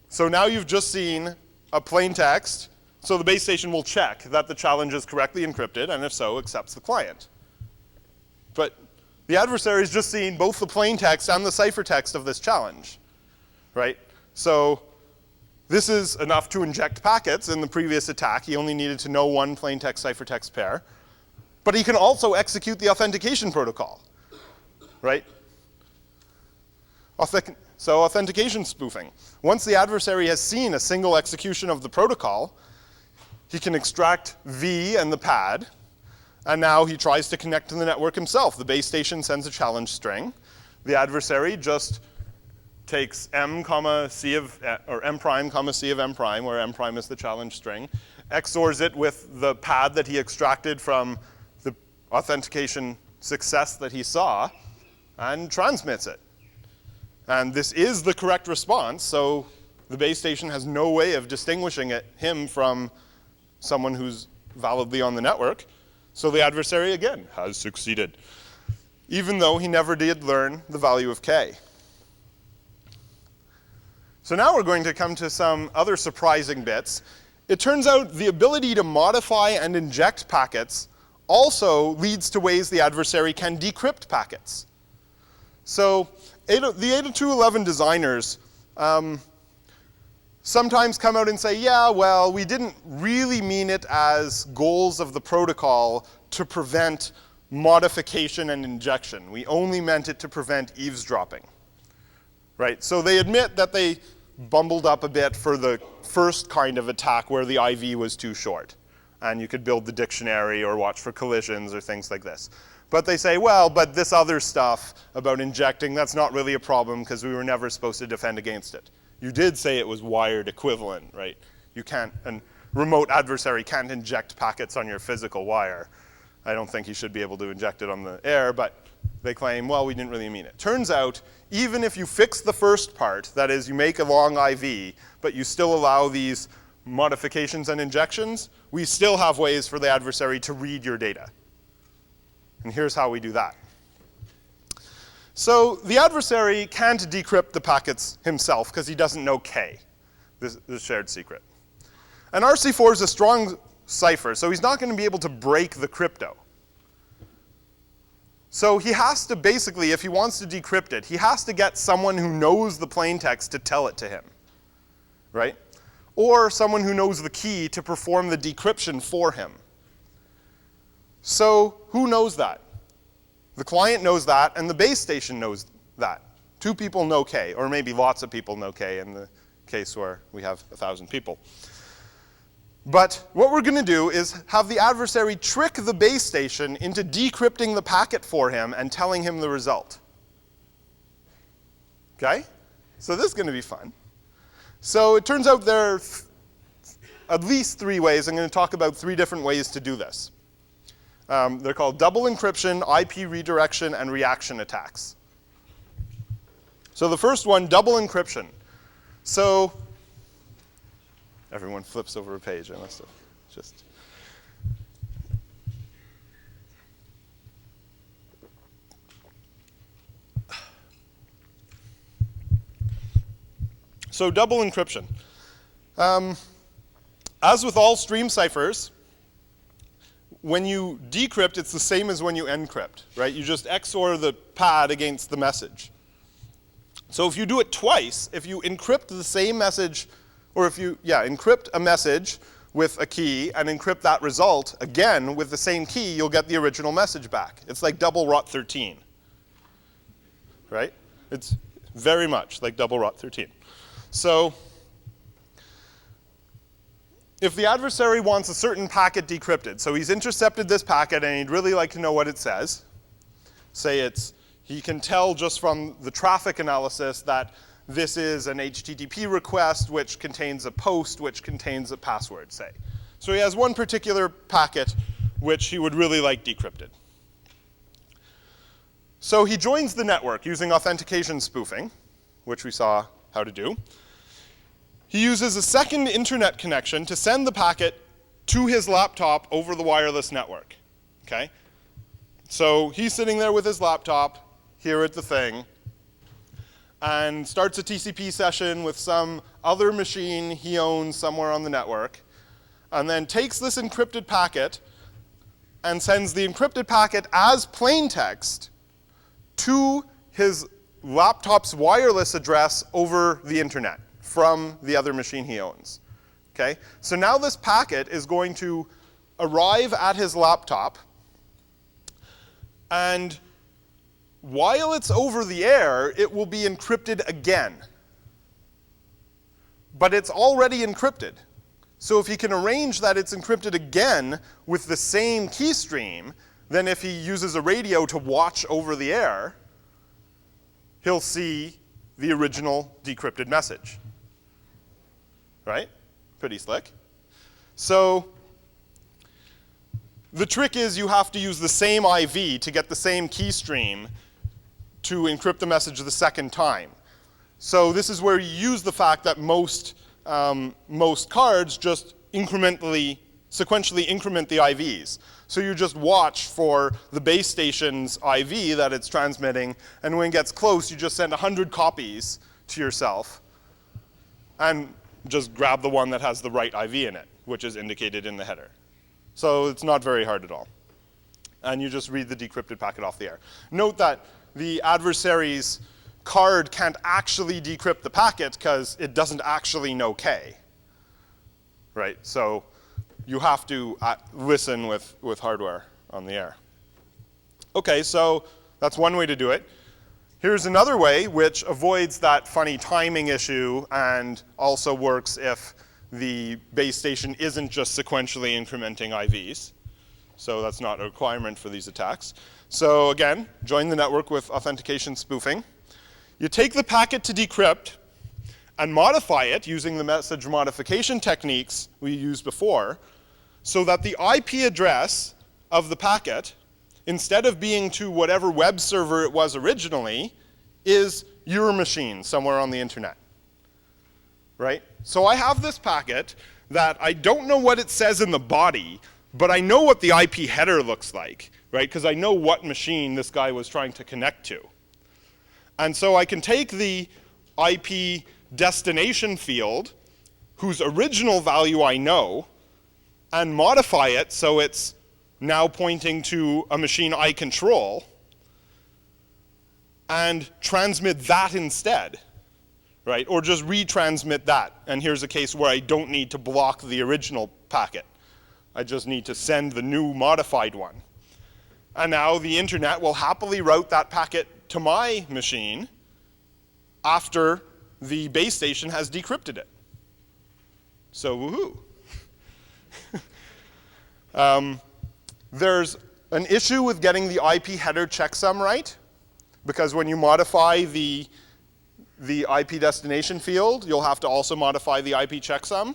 So now you've just seen a plain text. So the base station will check that the challenge is correctly encrypted, and if so, accepts the client. But the adversary has just seen both the plain text and the ciphertext of this challenge, right? So this is enough to inject packets. In the previous attack, he only needed to know one plain text ciphertext pair. But he can also execute the authentication protocol, right? So authentication spoofing. Once the adversary has seen a single execution of the protocol, he can extract V and the pad, and now he tries to connect to the network himself. The base station sends a challenge string. The adversary just takes M, C of, or M prime, C of M prime, where M prime is the challenge string, XORs it with the pad that he extracted from the authentication success that he saw, and transmits it. And this is the correct response, so the base station has no way of distinguishing him from someone who's validly on the network. So the adversary, again, has succeeded, even though he never did learn the value of K. So now we're going to come to some other surprising bits. It turns out the ability to modify and inject packets also leads to ways the adversary can decrypt packets. So the 802.11 designers sometimes come out and say, yeah, well, we didn't really mean it as goals of the protocol to prevent modification and injection. We only meant it to prevent eavesdropping, right? So they admit that they bumbled up a bit for the first kind of attack where the IV was too short, and you could build the dictionary or watch for collisions or things like this. But they say, well, but this other stuff about injecting, that's not really a problem because we were never supposed to defend against it. You did say it was wired equivalent, right? You can't, and remote adversary can't inject packets on your physical wire. I don't think he should be able to inject it on the air, but they claim, well, we didn't really mean it. Turns out, even if you fix the first part, that is, you make a long IV, but you still allow these modifications and injections, we still have ways for the adversary to read your data. And here's how we do that. So the adversary can't decrypt the packets himself because he doesn't know K, this shared secret. And RC4 is a strong cipher, so he's not going to be able to break the crypto. So he has to basically, if he wants to decrypt it, he has to get someone who knows the plaintext to tell it to him, right? Or someone who knows the key to perform the decryption for him. So who knows that? The client knows that, and the base station knows that. 2 people know K, or maybe lots of people know K in the case where we have 1,000 people. But what we're going to do is have the adversary trick the base station into decrypting the packet for him and telling him the result. Okay? So this is going to be fun. So it turns out there are at least 3 ways. I'm going to talk about 3 different ways to do this. They're called double encryption, IP redirection, and reaction attacks. So the first one, double encryption. So everyone flips over a page. I must have just. So double encryption. As with all stream ciphers, when you decrypt, it's the same as when you encrypt, right? You just XOR the pad against the message. So if you do it twice, if you encrypt the same message, or if you, encrypt a message with a key and encrypt that result again with the same key, you'll get the original message back. It's like double rot 13, right? It's very much like double rot 13. So if the adversary wants a certain packet decrypted, so he's intercepted this packet and he'd really like to know what it says, say he can tell just from the traffic analysis that this is an HTTP request which contains a post which contains a password, say. So he has one particular packet which he would really like decrypted. So he joins the network using authentication spoofing, which we saw how to do. He uses a second internet connection to send the packet to his laptop over the wireless network, okay? So he's sitting there with his laptop here at the thing and starts a TCP session with some other machine he owns somewhere on the network, and then takes this encrypted packet and sends the encrypted packet as plain text to his laptop's wireless address over the internet from the other machine he owns. Okay? So now this packet is going to arrive at his laptop, and while it's over the air, it will be encrypted again. But it's already encrypted. So if he can arrange that it's encrypted again with the same key stream, then if he uses a radio to watch over the air, he'll see the original decrypted message. Right? Pretty slick. So the trick is you have to use the same IV to get the same key stream to encrypt the message the second time. So this is where you use the fact that most cards just sequentially increment the IVs. So you just watch for the base station's IV that it's transmitting, and when it gets close, you just send 100 copies to yourself, and just grab the one that has the right IV in it, which is indicated in the header. So it's not very hard at all. And you just read the decrypted packet off the air. Note that the adversary's card can't actually decrypt the packet because it doesn't actually know K. Right? So you have to listen with hardware on the air. Okay, so that's one way to do it. Here's another way which avoids that funny timing issue and also works if the base station isn't just sequentially incrementing IVs. So that's not a requirement for these attacks. So again, join the network with authentication spoofing. You take the packet to decrypt and modify it using the message modification techniques we used before so that the IP address of the packet instead of being to whatever web server it was originally, is your machine somewhere on the internet, right? So I have this packet that I don't know what it says in the body, but I know what the IP header looks like, right? Because I know what machine this guy was trying to connect to. And so I can take the IP destination field, whose original value I know, and modify it so it's now pointing to a machine I control, and transmit that instead, right? Or just retransmit that. And here's a case where I don't need to block the original packet. I just need to send the new modified one. And now the internet will happily route that packet to my machine after the base station has decrypted it. So woohoo. There's an issue with getting the IP header checksum right, because when you modify the IP destination field, you'll have to also modify the IP checksum.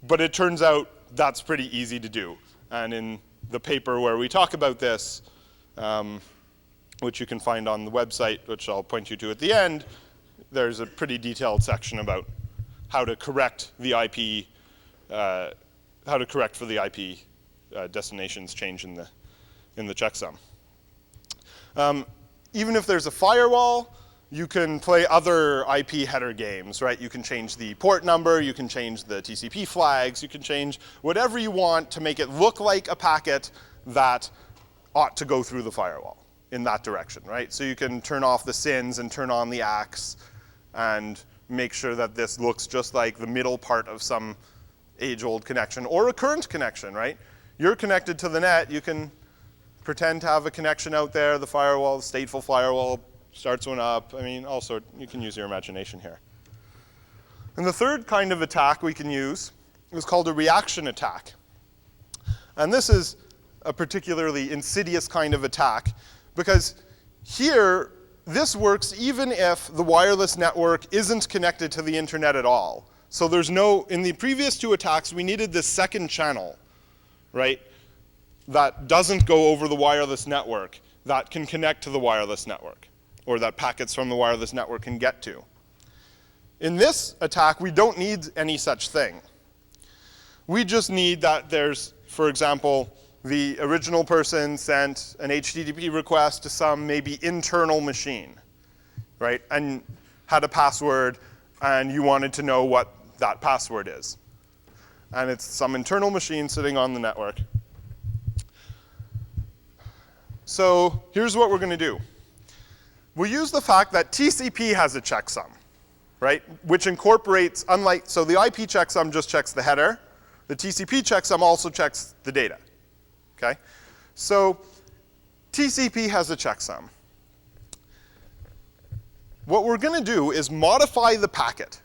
But it turns out that's pretty easy to do. And in the paper where we talk about this, which you can find on the website, which I'll point you to at the end, there's a pretty detailed section about how to correct the IP, how to correct for the IP destinations change in the checksum. Even if there's a firewall, you can play other IP header games, right? You can change the port number, you can change the TCP flags, you can change whatever you want to make it look like a packet that ought to go through the firewall in that direction, right? So you can turn off the SYNs and turn on the ACKs and make sure that this looks just like the middle part of some age-old connection or a current connection, right? You're connected to the net, you can pretend to have a connection out there, the firewall, the stateful firewall starts one up. I mean, also, you can use your imagination here. And the third kind of attack we can use is called a reaction attack. And this is a particularly insidious kind of attack because here, this works even if the wireless network isn't connected to the internet at all. So there's no, in the previous two attacks, we needed this second channel, right, that doesn't go over the wireless network, that can connect to the wireless network, or that packets from the wireless network can get to. In this attack, we don't need any such thing. We just need that there's, for example, the original person sent an HTTP request to some maybe internal machine, right, and had a password, and you wanted to know what that password is. And it's some internal machine sitting on the network. So here's what we're going to do. We'll use the fact that TCP has a checksum, right, which incorporates, so the IP checksum just checks the header. The TCP checksum also checks the data, okay? So TCP has a checksum. What we're going to do is modify the packet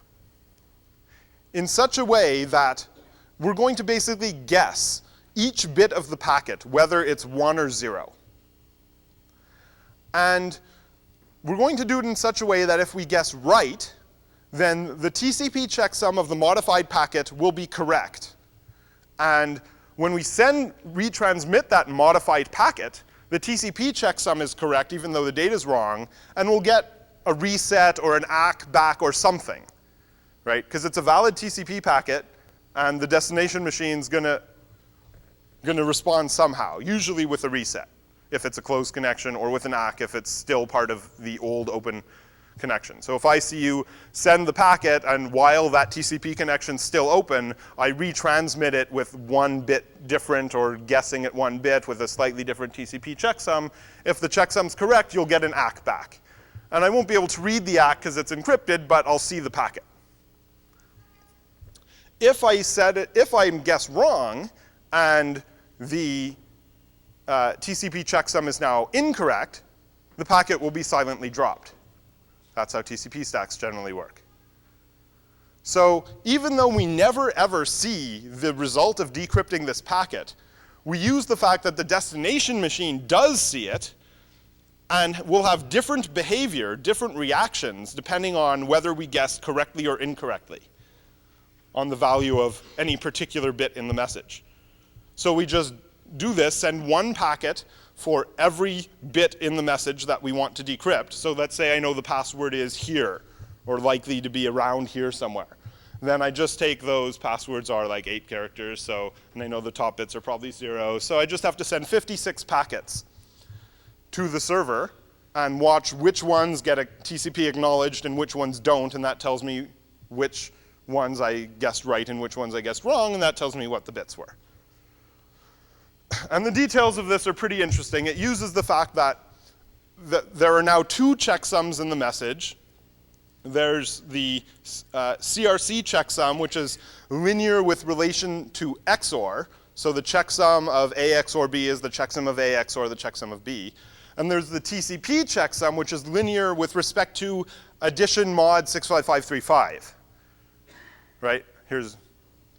in such a way that we're going to basically guess each bit of the packet, whether it's 1 or 0. And we're going to do it in such a way that if we guess right, then the TCP checksum of the modified packet will be correct. And when we retransmit that modified packet, the TCP checksum is correct even though the data is wrong, and we'll get a reset or an ACK back or something, right? Because it's a valid TCP packet, and the destination machine's gonna respond somehow, usually with a reset, if it's a closed connection, or with an ACK if it's still part of the old open connection. So if I see you send the packet, and while that TCP connection's still open, I retransmit it with 1 bit different, or guessing at 1 bit with a slightly different TCP checksum, if the checksum's correct, you'll get an ACK back. And I won't be able to read the ACK because it's encrypted, but I'll see the packet. If I guess wrong, and the TCP checksum is now incorrect, the packet will be silently dropped. That's how TCP stacks generally work. So even though we never ever see the result of decrypting this packet, we use the fact that the destination machine does see it, and will have different behavior, different reactions, depending on whether we guessed correctly or incorrectly on the value of any particular bit in the message. So we just do this, send 1 packet for every bit in the message that we want to decrypt. So let's say I know the password is here, or likely to be around here somewhere. Then I just take those passwords are like 8 characters, so, and I know the top bits are probably 0. So I just have to send 56 packets to the server and watch which ones get a TCP acknowledged and which ones don't, and that tells me which ones I guessed right and which ones I guessed wrong, and that tells me what the bits were. And the details of this are pretty interesting. It uses the fact that there are now 2 checksums in the message. There's the CRC checksum, which is linear with relation to XOR. So the checksum of A XOR B is the checksum of A XOR the checksum of B. And there's the TCP checksum, which is linear with respect to addition mod 65535. Right? Here's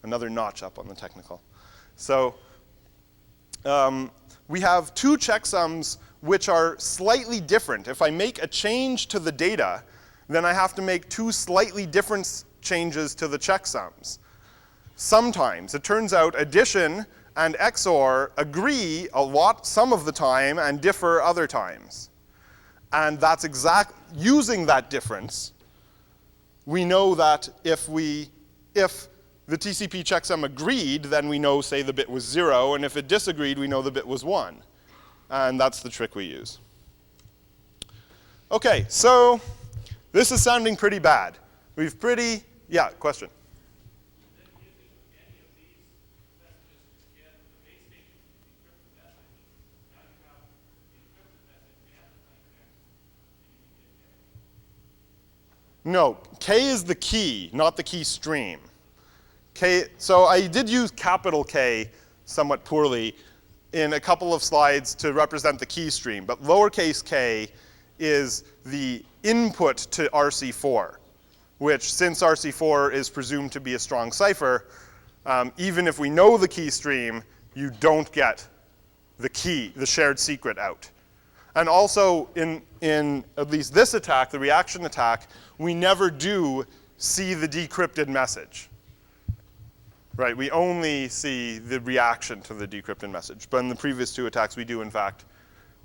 another notch up on the technical. So we have 2 checksums which are slightly different. If I make a change to the data, then I have to make 2 slightly different changes to the checksums. Sometimes, it turns out addition and XOR agree a lot some of the time and differ other times. And that's using that difference, we know that if the TCP checksum agreed, then we know, say, the bit was 0, and if it disagreed, we know the bit was 1. And that's the trick we use. Okay, so this is sounding pretty bad. Yeah, question? No, K is the key, not the key stream. So I did use capital K somewhat poorly in a couple of slides to represent the key stream, but lowercase k is the input to RC4, which, since RC4 is presumed to be a strong cipher, even if we know the key stream, you don't get the key, the shared secret out. And also, in at least this attack, the reaction attack, we never do see the decrypted message. Right, we only see the reaction to the decrypted message. But in the previous 2 attacks, we do, in fact,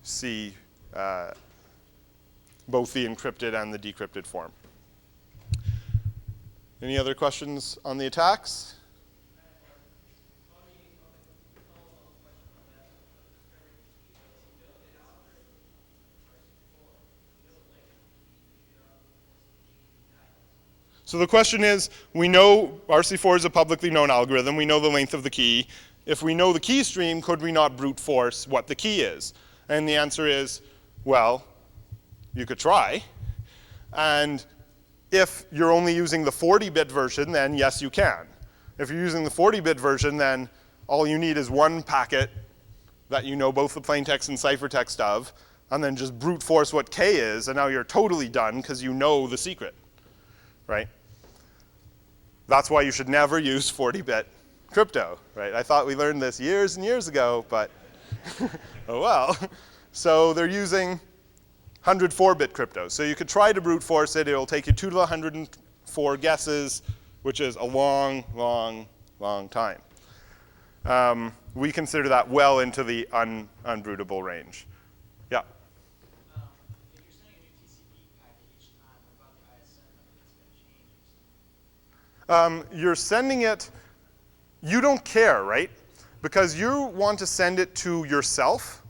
see both the encrypted and the decrypted form. Any other questions on the attacks? So the question is, we know RC4 is a publicly known algorithm. We know the length of the key. If we know the key stream, could we not brute force what the key is? And the answer is, well, you could try. And if you're only using the 40-bit version, then yes, you can. If you're using the 40-bit version, then all you need is 1 packet that you know both the plaintext and ciphertext of, and then just brute force what K is, and now you're totally done because you know the secret, right? That's why you should never use 40-bit crypto, right? I thought we learned this years and years ago, but oh well. So they're using 104-bit crypto. So you could try to brute force it. It'll take you 2 to the 104 guesses, which is a long, long, long time. We consider that well into the unbrutable range. Yeah? If you're sending a new TCP packet each time, what about the ISN number that's going to change? You're sending it, you don't care, right? Because you want to send it to yourself.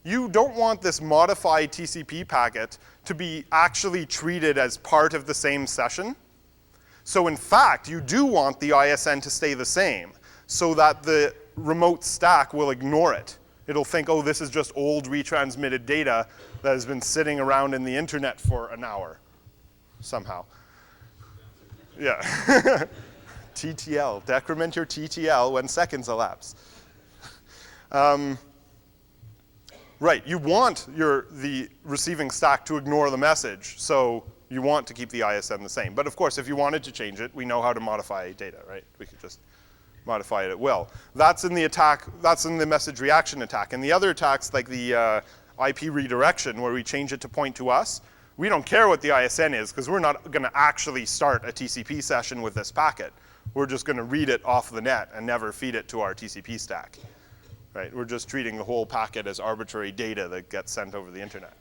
You don't want this modified TCP packet to be actually treated as part of the same session. So in fact, you do want the ISN to stay the same so that the remote stack will ignore it. It'll think, oh, this is just old retransmitted data that has been sitting around in the internet for an hour somehow. Yeah. TTL, decrement your TTL when seconds elapse. Right, you want the receiving stack to ignore the message, so you want to keep the ISN the same. But of course, if you wanted to change it, we know how to modify data, right? We could just modify it at will. That's in the attack, that's in the message reaction attack. And the other attacks, like the IP redirection, where we change it to point to us, we don't care what the ISN is, because we're not going to actually start a TCP session with this packet. We're just going to read it off the net and never feed it to our TCP stack. right? We're just treating the whole packet as arbitrary data that gets sent over the internet.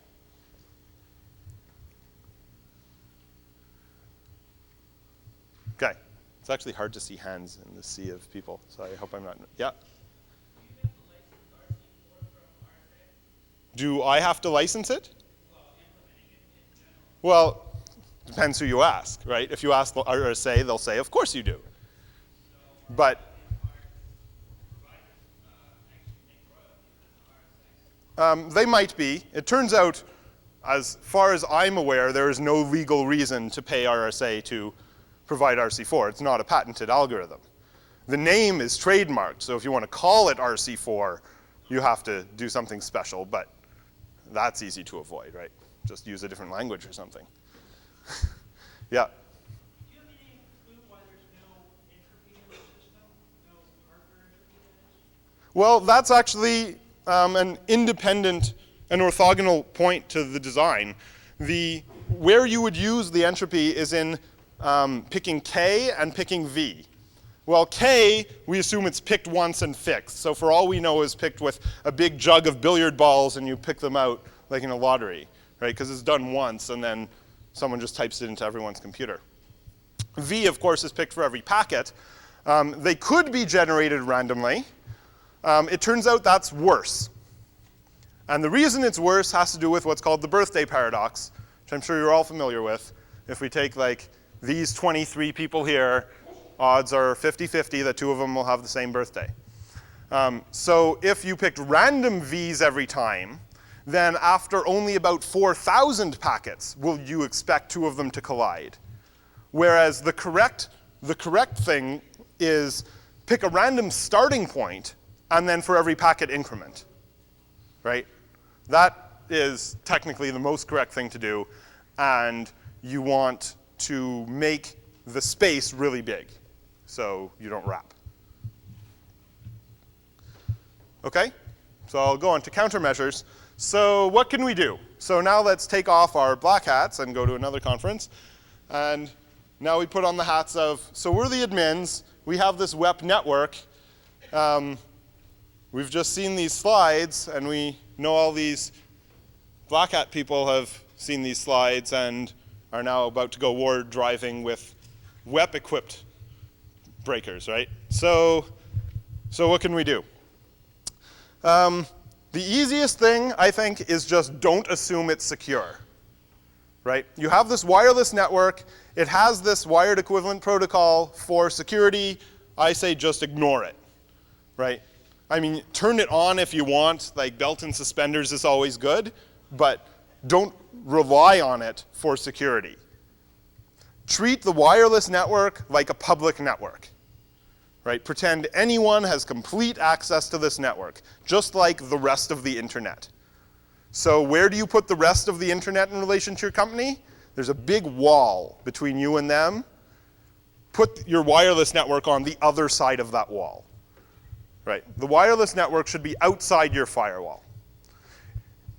Okay, it's actually hard to see hands in the sea of people, so I hope I'm not, yeah? Do I have to license it? Well, depends who you ask, right? If you ask the RSA, they'll say, of course you do. But they might be. It turns out, as far as I'm aware, there is no legal reason to pay RSA to provide RC4. It's not a patented algorithm. The name is trademarked, so if you want to call it RC4, you have to do something special, but that's easy to avoid, right? Just use a different language or something. Yeah? Do you have any clue why there's no entropy in the system? No Harper entropy, that is? Well, that's actually an independent and orthogonal point to the design. Where you would use the entropy is in picking K and picking V. Well, K, we assume it's picked once and fixed. So for all we know, is picked with a big jug of billiard balls and you pick them out like in a lottery, right? Because it's done once and then someone just types it into everyone's computer. V, of course, is picked for every packet. They could be generated randomly. It turns out that's worse. And the reason it's worse has to do with what's called the birthday paradox, which I'm sure you're all familiar with. If we take like these 23 people here, odds are 50-50 that 2 of them will have the same birthday. So if you picked random V's every time, then after only about 4,000 packets will you expect 2 of them to collide. Whereas the correct thing is pick a random starting point and then for every packet increment, right? That is technically the most correct thing to do, and you want to make the space really big so you don't wrap. Okay, so I'll go on to countermeasures. So what can we do? So now let's take off our black hats and go to another conference. And now we put on the hats of, so we're the admins, we have this WEP network. We've just seen these slides, and we know all these black hat people have seen these slides and are now about to go war driving with WEP-equipped breakers, right? So what can we do? The easiest thing, I think, is just don't assume it's secure, right? You have this wireless network. It has this wired equivalent protocol for security. I say just ignore it, right? I mean, turn it on if you want, like belt and suspenders is always good, but don't rely on it for security. Treat the wireless network like a public network, right? Pretend anyone has complete access to this network, just like the rest of the internet. So where do you put the rest of the internet in relation to your company? There's a big wall between you and them. Put your wireless network on the other side of that wall. Right. The wireless network should be outside your firewall.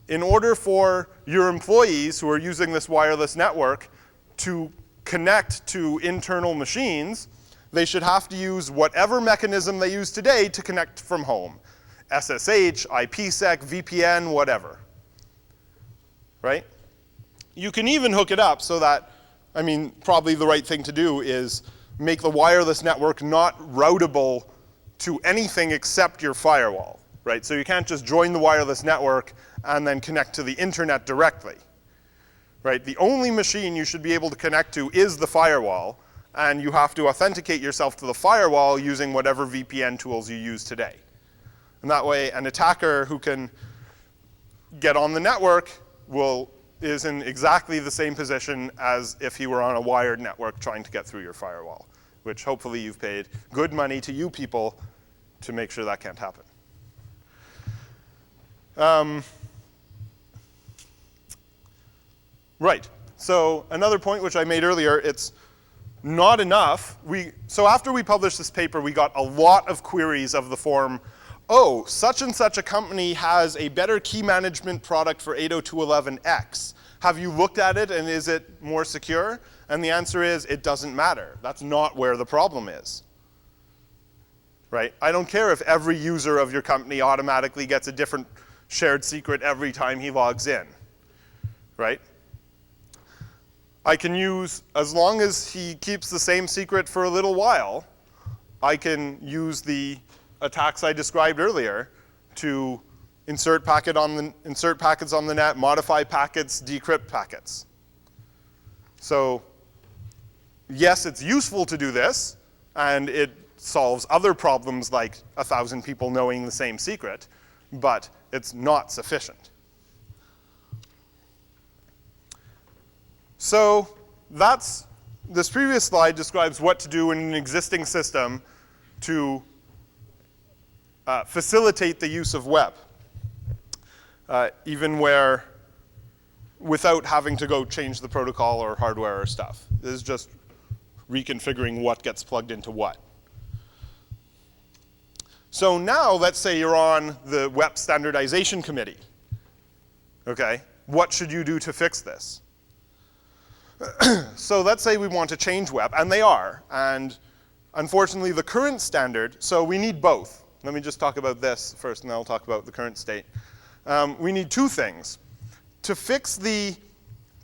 In order for your employees who are using this wireless network to connect to internal machines, they should have to use whatever mechanism they use today to connect from home. SSH, IPsec, VPN, whatever. Right? You can even hook it up so that, I mean, probably the right thing to do is make the wireless network not routable to anything except your firewall, right? So you can't just join the wireless network and then connect to the internet directly, right? The only machine you should be able to connect to is the firewall, and you have to authenticate yourself to the firewall using whatever VPN tools you use today. And that way, an attacker who can get on the network is in exactly the same position as if he were on a wired network trying to get through your firewall, which hopefully you've paid good money to you people to make sure that can't happen. Right, so another point which I made earlier, it's not enough. So after we published this paper, we got a lot of queries of the form, oh, such and such a company has a better key management product for 802.11x. Have you looked at it and is it more secure? And the answer is, it doesn't matter. That's not where the problem is. right? I don't care if every user of your company automatically gets a different shared secret every time he logs in, right? I can use, as long as he keeps the same secret for a little while, I can use the attacks I described earlier to insert packets on the net, modify packets, decrypt packets. So yes, it's useful to do this, and it solves other problems like 1,000 people knowing the same secret, but it's not sufficient. So this previous slide describes what to do in an existing system to facilitate the use of WEP, even without having to go change the protocol or hardware or stuff. This is just reconfiguring what gets plugged into what. So now, let's say you're on the WEP standardization committee. Okay, what should you do to fix this? So let's say we want to change WEP, and they are. And unfortunately, the current standard, so we need both. Let me just talk about this first, and then I'll talk about the current state. We need two things. To fix the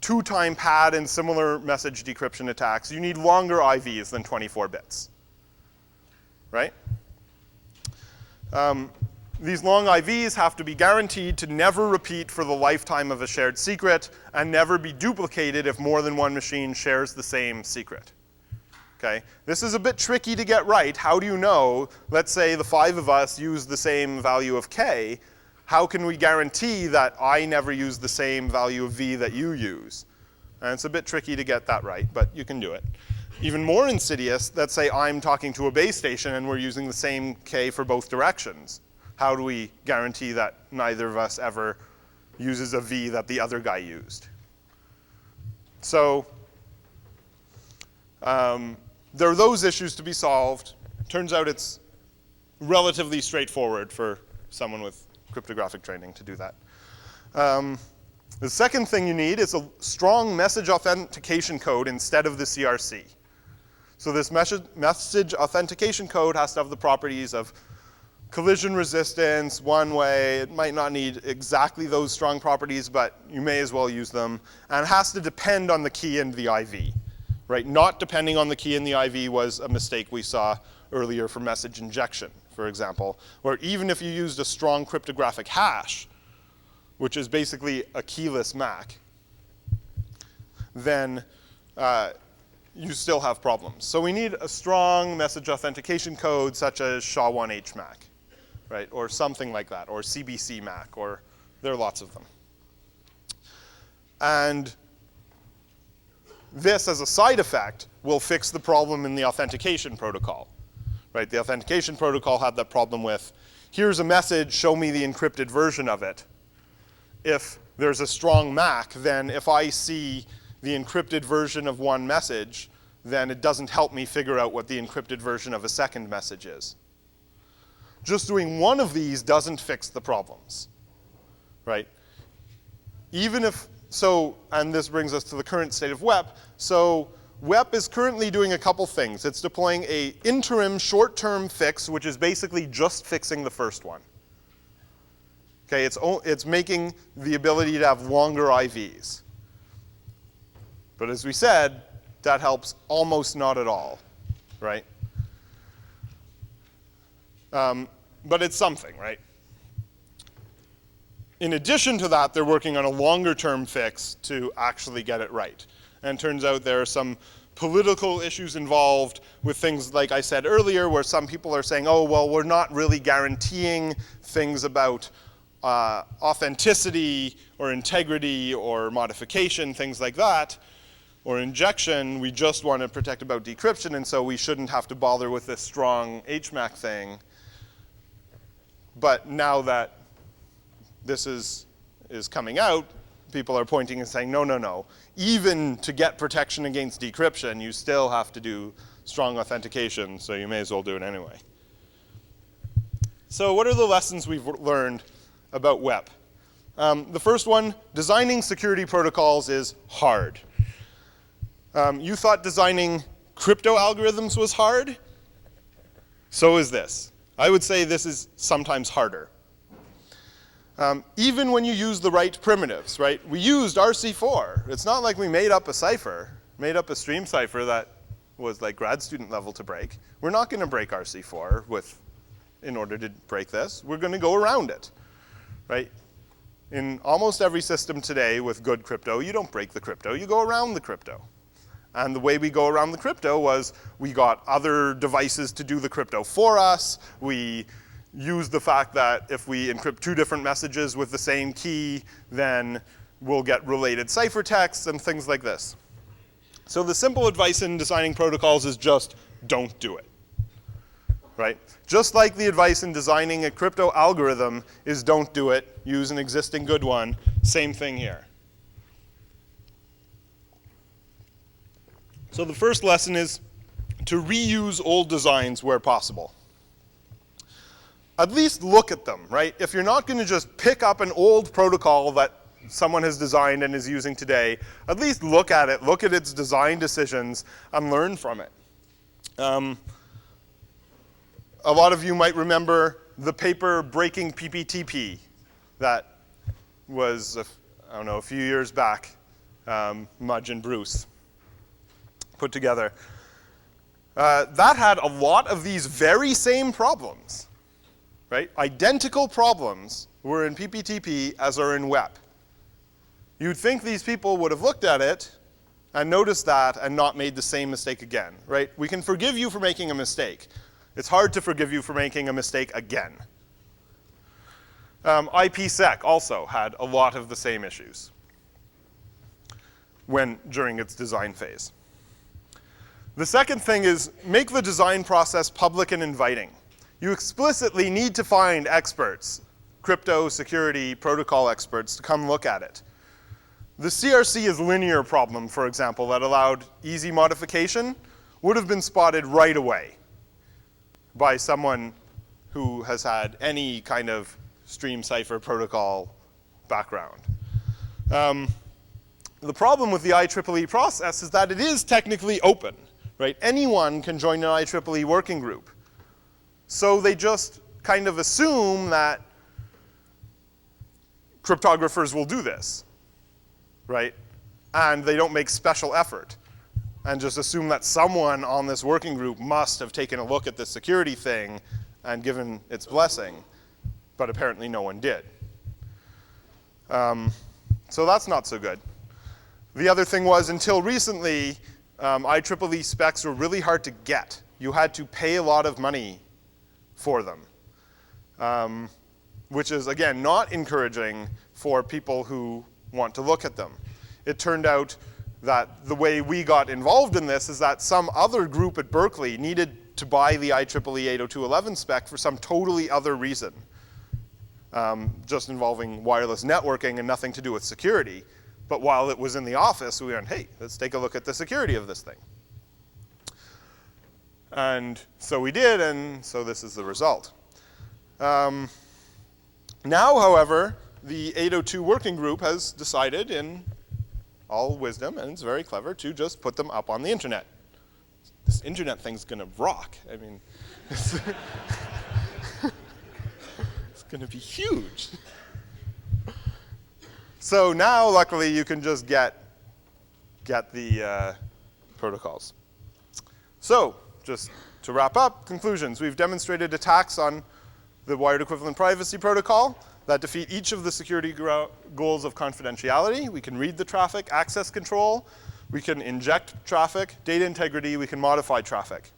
two-time pad and similar message decryption attacks, you need longer IVs than 24 bits, right? These long IVs have to be guaranteed to never repeat for the lifetime of a shared secret and never be duplicated if more than one machine shares the same secret. Okay? This is a bit tricky to get right. How do you know, let's say the 5 of us use the same value of k, how can we guarantee that I never use the same value of v that you use? And it's a bit tricky to get that right, but you can do it. Even more insidious, let's say I'm talking to a base station and we're using the same k for both directions. How do we guarantee that neither of us ever uses a v that the other guy used? So there are those issues to be solved. Turns out it's relatively straightforward for someone with cryptographic training to do that. The second thing you need is a strong message authentication code instead of the CRC. So this message authentication code has to have the properties of collision resistance, one way. It might not need exactly those strong properties, but you may as well use them. And it has to depend on the key in the IV, right? Not depending on the key in the IV was a mistake we saw earlier for message injection, for example, where even if you used a strong cryptographic hash, which is basically a keyless MAC, then you still have problems. So we need a strong message authentication code such as SHA-1H MAC, right? Or something like that, or CBC MAC, or there are lots of them. And this, as a side effect, will fix the problem in the authentication protocol, right? The authentication protocol had that problem with, here's a message, show me the encrypted version of it. If there's a strong MAC, then if I see the encrypted version of one message, then it doesn't help me figure out what the encrypted version of a second message is. Just doing one of these doesn't fix the problems, right? Even if, so, and this brings us to the current state of WEP. So WEP is currently doing a couple things. It's deploying an interim short-term fix, which is basically just fixing the first one. Okay, it's making the ability to have longer IVs. But as we said, that helps almost not at all, right? But it's something, right? In addition to that, they're working on a longer-term fix to actually get it right. And it turns out there are some political issues involved with things like I said earlier, where some people are saying, oh, well, we're not really guaranteeing things about authenticity or integrity or modification, things like that, or injection. We just want to protect about decryption, and so we shouldn't have to bother with this strong HMAC thing. But now that this is coming out, people are pointing and saying, no, no, no. Even to get protection against decryption, you still have to do strong authentication, so you may as well do it anyway. So what are the lessons we've learned about WEP? The first one, designing security protocols is hard. You thought designing crypto algorithms was hard? So is this. I would say this is sometimes harder. Even when you use the right primitives, right? We used RC4. It's not like we made up a cipher, made up a stream cipher that was like grad student level to break. We're not going to break RC4 in order to break this. We're going to go around it, right? In almost every system today with good crypto, you don't break the crypto, you go around the crypto. And the way we go around the crypto was we got other devices to do the crypto for us. We used the fact that if we encrypt two different messages with the same key, then we'll get related ciphertexts and things like this. So the simple advice in designing protocols is just don't do it, right? Just like the advice in designing a crypto algorithm is don't do it, use an existing good one, same thing here. So the first lesson is to reuse old designs where possible. At least look at them, right? If you're not going to just pick up an old protocol that someone has designed and is using today, at least look at it, look at its design decisions, and learn from it. A lot of you might remember the paper Breaking PPTP that was, I don't know, a few years back, Mudge and Bruce put together. That had a lot of these very same problems, right? Identical problems were in PPTP as are in WEP. You'd think these people would have looked at it and noticed that and not made the same mistake again, right? We can forgive you for making a mistake. It's hard to forgive you for making a mistake again. IPsec also had a lot of the same issues during its design phase. The second thing is make the design process public and inviting. You explicitly need to find experts, crypto, security, protocol experts, to come look at it. The CRC is linear problem, for example, that allowed easy modification would have been spotted right away by someone who has had any kind of stream cipher protocol background. The problem with the IEEE process is that it is technically open, right? Anyone can join an IEEE working group. So they just kind of assume that cryptographers will do this, right? And they don't make special effort and just assume that someone on this working group must have taken a look at this security thing and given its blessing, but apparently no one did. So that's not so good. The other thing was, until recently, IEEE specs were really hard to get. You had to pay a lot of money for them, which is, again, not encouraging for people who want to look at them. It turned out that the way we got involved in this is that some other group at Berkeley needed to buy the IEEE 802.11 spec for some totally other reason, just involving wireless networking and nothing to do with security. But while it was in the office, we went, hey, let's take a look at the security of this thing. And so we did, and so this is the result. Now, however, the 802 working group has decided in all wisdom, and it's very clever, to just put them up on the internet. This internet thing's going to rock. I mean, it's going to be huge. So now, luckily, you can just get the protocols. So, just to wrap up, conclusions. We've demonstrated attacks on the wired equivalent privacy protocol that defeat each of the security goals of confidentiality. We can read the traffic, access control. We can inject traffic, data integrity. We can modify traffic.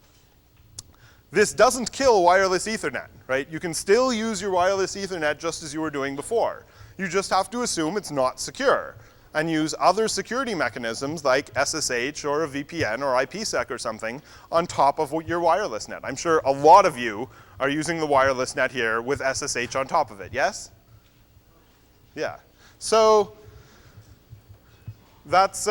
This doesn't kill wireless Ethernet, right? You can still use your wireless Ethernet just as you were doing before. You just have to assume it's not secure and use other security mechanisms like SSH or a VPN or IPsec or something on top of your wireless net. I'm sure a lot of you are using the wireless net here with SSH on top of it, yes? Yeah. So that's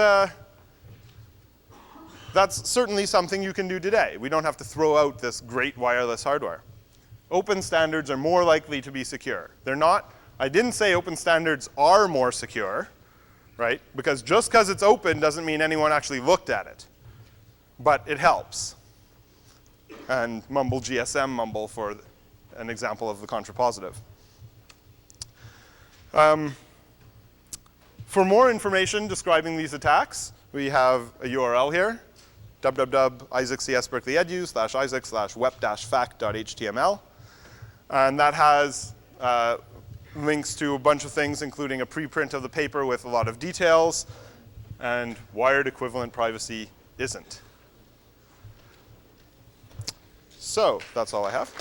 certainly something you can do today. We don't have to throw out this great wireless hardware. Open standards are more likely to be secure. They're not. I didn't say open standards are more secure, right? Because just because it's open doesn't mean anyone actually looked at it. But it helps. And mumble GSM mumble for an example of the contrapositive. For more information describing these attacks, we have a URL here, www.isaacsberkeley.edu/isaac/wep-fact.html. And that has links to a bunch of things, including a preprint of the paper with a lot of details, and wired equivalent privacy isn't. So that's all I have.